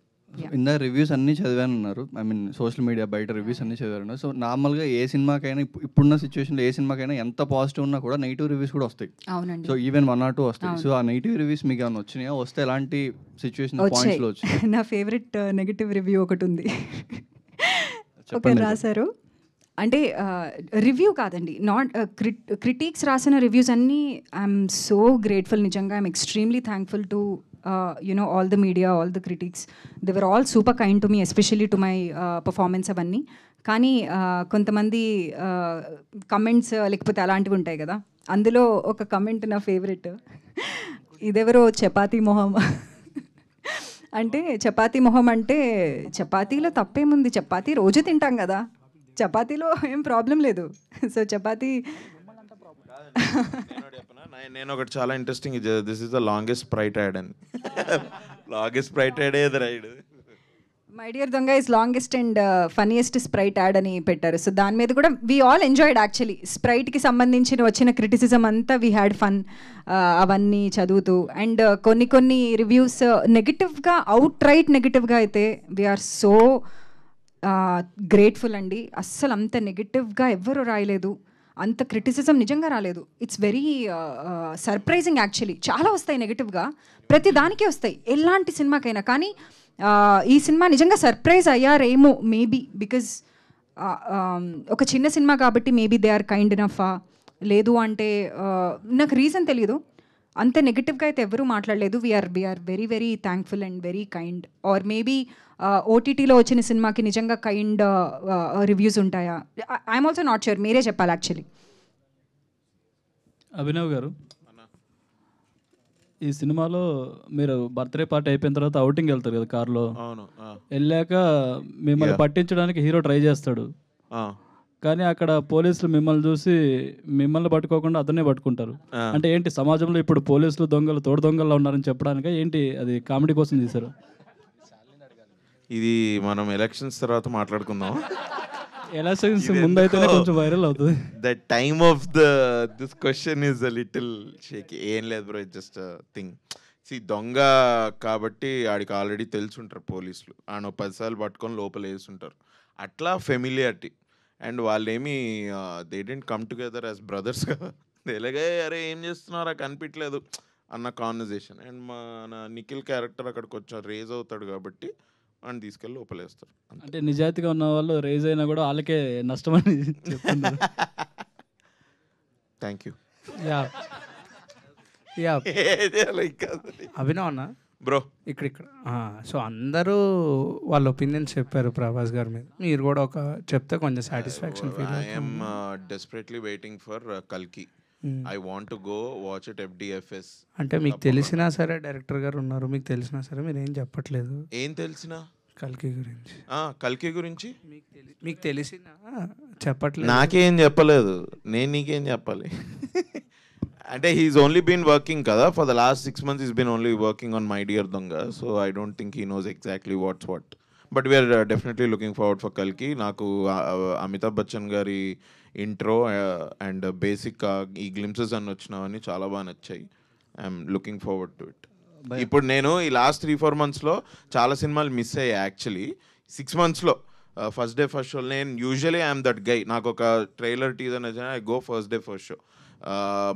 ఇందా రివ్యూస్ అన్నీ చదివాను అన్నారు. ఐ మీన్ సోషల్ మీడియా బయట రివ్యూస్ అన్నీ చదివాను. సో నార్మల్గా ఏ సినిమాకైనా ఇప్పుడున్న సిచ్యువేషన్లో ఏ సినిమాకైనా ఎంత పాజిటివ్ ఉన్నా కూడా నెగిటివ్ రివ్యూస్ కూడా వస్తాయి. అవునండి. సో ఈవెన్ 1 or 2 వస్తాయి. సో ఆ నెగిటివ్ రివ్యూస్ మీకు ఏమైనా వచ్చినాయా? వస్తే ఎలాంటి సిచ్యువేషన్ పాయింట్స్లో వచ్చాయి? నా ఫేవరెట్ నెగిటివ్ రివ్యూ ఒకటి ఉంది. ఓకే రాశారు అంటే రివ్యూ కాదండి, నాట్ క్రిటిక్స్ రాసిన రివ్యూస్ అన్నీ ఐఎమ్ సో గ్రేట్ఫుల్. నిజంగా I'm extremely thankful to all the media, all the critics. They were all super kind to me, especially to my performance అవన్నీ. కానీ కొంతమంది కమెంట్స్ లేకపోతే అలాంటివి ఉంటాయి కదా, అందులో ఒక కమెంట్ నా ఫేవరెట్. ఇదెవరో చపాతీ మొహం అంటే చపాతీ మొహం అంటే చపాతీలో తప్పేముంది, చపాతీ రోజు తింటాం కదా, చపాతీలో ఏం ప్రాబ్లం లేదు. సో చపాతీ నేను ఒకటి చాలా interesting, this is the longest Sprite ad అని. లాంగెస్ట్ స్ప్రైట్ యాడ్ ఏది రైడ్ మై డియర్ దొంగ is longest and funniest Sprite ad అని పెట్టారు. సో దాని మీద కూడా వీ ఆల్ ఎంజాయ్డ్ యాక్చువల్లీ. స్ప్రైట్కి సంబంధించిన వచ్చిన క్రిటిసిజం అంతా వీ హ్యాడ్ ఫన్ అవన్నీ చదువుతూ. అండ్ కొన్ని రివ్యూస్ నెగిటివ్గా, అవుట్ రైట్ నెగిటివ్గా అయితే వీఆర్ సో గ్రేట్ఫుల్ అండి. అస్సలు అంత నెగిటివ్గా ఎవ్వరూ రాయలేదు. అంత క్రిటిసిజం నిజంగా రాలేదు. It's very surprising actually. చాలా వస్తాయి నెగిటివ్గా, ప్రతి దానికే వస్తాయి ఎలాంటి సినిమాకైనా. కానీ ఈ సినిమా నిజంగా సర్ప్రైజ్ అయ్యారేమో మేబీ, బికాజ్ ఒక చిన్న సినిమా కాబట్టి మేబీ దే ఆర్ కైండ్ ఇనఫా, లేదు అంటే నాకు రీజన్ తెలియదు. అంత నెగిటివ్గా అయితే ఎవరూ మాట్లాడలేదు. We're very very thankful and very kind. Or maybe ఓటీటీలో వచ్చిన సినిమాకి నిజంగా కైండ్ రివ్యూస్ ఉంటాయా? ఐఎమ్ ఆల్సో నాట్ షూర్, మీరే చెప్పాలి యాక్చువల్లీ. అభినవ్ గారు, ఈ సినిమాలో మీరు బర్త్డే పార్టీ అయిపోయిన తర్వాత అవుటింగ్ వెళ్తారు కదా కార్లో. వెళ్ళాక మిమ్మల్ని పట్టించడానికి హీరో ట్రై చేస్తాడు, కానీ అక్కడ పోలీసులు మిమ్మల్ని చూసి మిమ్మల్ని పట్టుకోకుండా అతనే పట్టుకుంటారు. అంటే ఏంటి, సమాజంలో ఇప్పుడు పోలీసులు దొంగలు తోడు దొంగల్లో ఉన్నారని చెప్పడానికి ఏంటి, అది కామెడీ కోసం తీశారు? ఇది మనం ఎలక్షన్స్ తర్వాత మాట్లాడుకుందాం. ఎలక్షన్స్ ముందైతేనే కొంచెం వైరల్ అవుతుంది. The time of this question is a little shake. ఏం లేదు బ్రో, జస్ట్ థింగ్. దొంగ కాబట్టి ఆడికి ఆల్రెడీ తెలుసుంటారు పోలీసులు, ఆయన 10 సార్లు పట్టుకొని లోపల వేసుంటారు. అట్లా ఫెమిలియారిటీ. అండ్ వాళ్ళేమి they didn't come together as brothers కదా, ఎలాగే అరే ఏం చేస్తున్నారా కనిపించలేదు అన్న కాన్వర్జేషన్. అండ్ మన నిఖిల్ క్యారెక్టర్ అక్కడికి వచ్చి రేజ్ అవుతాడు కాబట్టి అని తీసుకెళ్ళి లోపలేస్తారు. అంటే నిజాయితీగా ఉన్న వాళ్ళు రేజ్ అయినా కూడా వాళ్ళకే నష్టమని చెప్తున్నారు. Thank you. అభినవ్ అన్న బ్రో ఇక్కడ సో అందరూ వాళ్ళ ఒపీనియన్స్ చెప్పారు ప్రభాస్ గారి మీద, మీరు కూడా ఒక చెప్తే కొంచెం సాటిస్ఫాక్షన్ ఫీల్ అవుతుంది. ఐఎమ్ డెస్పరేట్లీ వెయిటింగ్ ఫర్ కల్కి. I want to go watch it FDFS. అంటే మీకు తెలిసినా సరే డైరెక్టర్ గారు ఉన్నారు, మీకు తెలిసినా సరే మీరు ఏం చెప్పట్లేదు. ఏం తెలిసినా? కల్కి గురించి. కల్కి గురించి మీకు తెలిసినా చెప్పట్లేదు. నాకేం చెప్పలేదు, నేను నీకేం చెప్పాలి? అంటే హీస్ ఓన్లీ బీన్ వర్కింగ్ కదా for the last 6 months. Is been only working on my dear Donga. So I don't think he knows exactly what's what. But we're definitely looking forward for కల్కి. నాకు అమితాబ్ బచ్చన్ గారి ఇంట్రో అండ్ బేసిక్ ఈ glimpses అన్ని వచ్చినవన్నీ చాలా బాగా నచ్చాయి. I'm looking forward to it. ఇప్పుడు నేను ఈ లాస్ట్ 3-4 monthsలో చాలా సినిమాలు మిస్ అయ్యాయి యాక్చువల్లీ. 6 monthsలో ఫస్ట్ డే ఫస్ట్ షో. నేను యూజువలీ ఐఎమ్ దట్ గై. నాకు ఒక ట్రైలర్ టీజర్ నచ్చిన I go first day first show.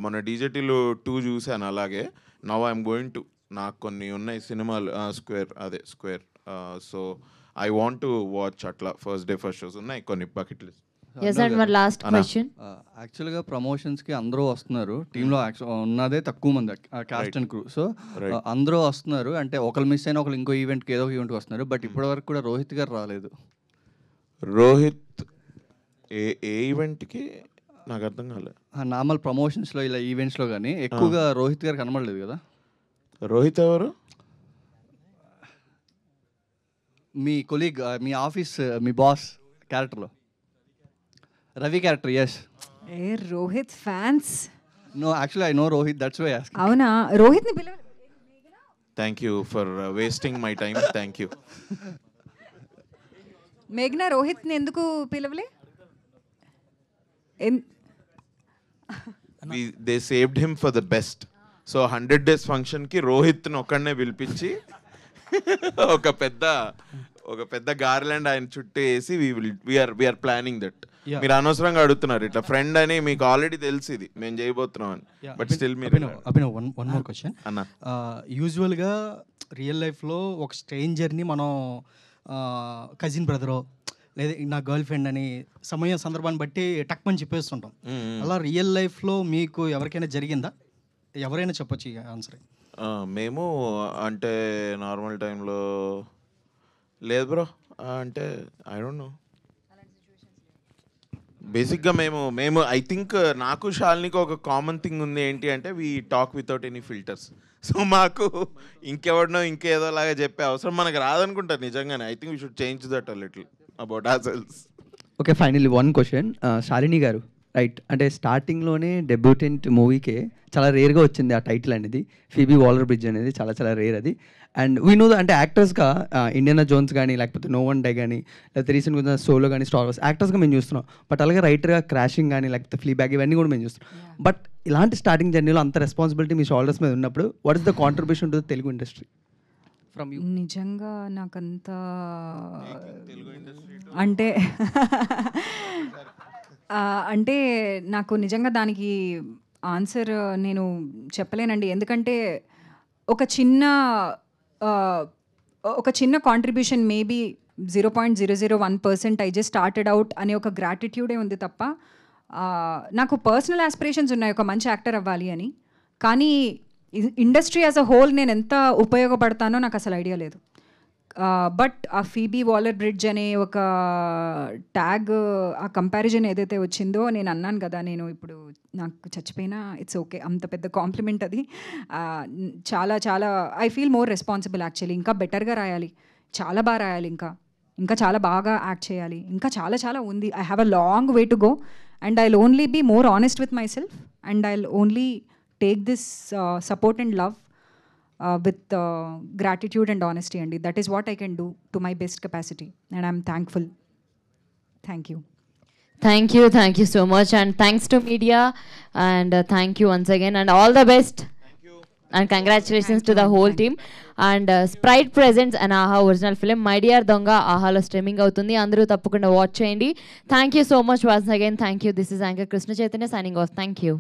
మన DJTలో 2 చూశాను అలాగే. నవ్ ఐఎమ్ గోయింగ్ టు, నాకు కొన్ని ఉన్నాయి సినిమాలు square. So I want to watch అట్లా ఫస్ట్ డే ఫస్ట్ షోస్ ఉన్నాయి కొన్ని బకెట్ లిస్ట్. యాక్చువల్గా ప్రమోషన్స్కి అందరూ వస్తున్నారు, టీంలో ఉన్నదే తక్కువ మంది కాస్ట్ అండ్ క్రూ. సో అందరూ వస్తున్నారు, అంటే ఒకరు మిస్ అయినా ఒకరు ఇంకో ఈవెంట్కి ఏదో ఒక ఈవెంట్కి వస్తున్నారు. బట్ ఇప్పటివరకు కూడా రోహిత్ గారు రాలేదు. రోహిత్ ఏ ఈవెంట్కి నాకు అర్థం కాలేదు. నార్మల్ ప్రమోషన్స్లో ఇలా ఈవెంట్స్లో కానీ ఎక్కువగా రోహిత్ గారు కనబడలేదు కదా. రోహిత్ ఎవరు? మీ కొలీగ్, మీ ఆఫీస్, మీ బాస్ క్యారెక్టర్లో Ravi character. Yes. A Rohit fans? No, actually I know Rohit, that's why asking. అవునా? రోహిత్ని పిలవ. Thank you for wasting my time. Thank you. మేఘ్నా రోహిత్ని ఎందుకు పిలవలే? They saved him for the best. So 100 days ఫంక్షన్కి రోహిత్ని ఒక్కడనే పిలిపించి ఒక పెద్ద గార్లాండ్ ఆయన చుట్టూ వేసి వీఆర్ ప్లానింగ్ దట్. మీరు అనవసరంగా అడుగుతున్నారు ఇట్లా ఫ్రెండ్ అని, మీకు ఆల్రెడీ తెలుసు ఇది మేము చేయబోతున్నాం అని. బట్ స్టిల్ మీరు అభినవ్, వన్ మోర్ క్వశ్చన్ అన్న. యూజువల్గా రియల్ లైఫ్లో ఒక స్ట్రేంజర్ని మనం కజిన్ బ్రదరో లేదా నా గర్ల్ ఫ్రెండ్ అని సందర్భాన్ని బట్టి టక్మని చెప్పేస్తుంటాం. అలా రియల్ లైఫ్లో మీకు ఎవరికైనా జరిగిందా? ఎవరైనా చెప్పొచ్చు ఈ ఆన్సర్. మేము అంటే నార్మల్ టైంలో లేదు బ్రో. అంటే ఐ డోంట్ నో. బేసిక్గా మేము ఐ థింక్ నాకు శాలినికి ఒక కామన్ థింగ్ ఉంది. ఏంటి అంటే we talk without any filters. So మాకు ఇంకెవడనో ఇంకేదోలాగా చెప్పే అవసరం మనకు రాదనుకుంటారు నిజంగానే. I think we should change that a little about ourselves. Okay, finally one question. Shalini గారు, రైట్, అంటే స్టార్టింగ్లోనే డెబ్యూటెంట్ మూవీకే చాలా రేర్గా వచ్చింది ఆ టైటిల్ అనేది. ఫీబీ వాలర్ బ్రిడ్జ్ అనేది చాలా చాలా రేర్ అది. అండ్ వీ నో అంటే యాక్టర్స్గా ఇండియానా జోన్స్ కానీ లేకపోతే నో వన్ డే కానీ లేకపోతే రీసెంట్గా సోలో కానీ స్టార్ వార్స్ యాక్టర్స్గా మేము చూస్తున్నాం. బట్ అలాగే రైటర్గా క్రాషింగ్ కానీ లేకపోతే ఫ్లీ బ్యాగ్ ఇవన్నీ కూడా మేము చూస్తున్నాం. బట్ ఇలాంటి స్టార్టింగ్ జర్నీలో అంత రెస్పాన్సిబిలిటీ మీ షోల్డర్స్ మీద ఉన్నప్పుడు what is the contribution to Telugu industry from you? నిజంగా నాకంత అంటే అంటే నాకు నిజంగా దానికి ఆన్సర్ నేను చెప్పలేనండి. ఎందుకంటే ఒక చిన్న contribution maybe 0.001% I just started out అనే ఒక గ్రాటిట్యూడే ఉంది తప్ప నాకు పర్సనల్ ఆస్పిరేషన్స్ ఉన్నాయి ఒక మంచి యాక్టర్ అవ్వాలి అని. కానీ ఇండస్ట్రీ యాజ్ అ హోల్ నేను ఎంత ఉపయోగపడతానో నాకు అసలు ఐడియా లేదు. బట్ ఆ ఫీబీ వాలర్ బ్రిడ్జ్ అనే ఒక ట్యాగ్, ఆ కంపారిజన్ ఏదైతే వచ్చిందో, నేను అన్నాను కదా, నేను ఇప్పుడు నాకు చచ్చిపోయినా ఇట్స్ ఓకే, అంత పెద్ద కాంప్లిమెంట్ అది. చాలా చాలా I feel more responsible actually. ఇంకా బెటర్గా రాయాలి, చాలా బాగా రాయాలి, ఇంకా చాలా బాగా యాక్ట్ చేయాలి, ఇంకా చాలా చాలా ఉంది. I have a long way to go and I will only be more honest with myself and I will only take this support and love with gratitude and honesty, and that is what I can do to my best capacity, and I'm thankful. Thank you. Thank you so much, and thanks to media, and thank you once again, and all the best. Thank you. And congratulations to the whole team. And Sprite presents an AHA original film My Dear Donga AHAలో streaming అవుతుంది. అందరూ తప్పకుండా watch చేయండి. Thank you so much once again. Thank you. This is Anchor Krishna Chaitanya signing off. Thank you.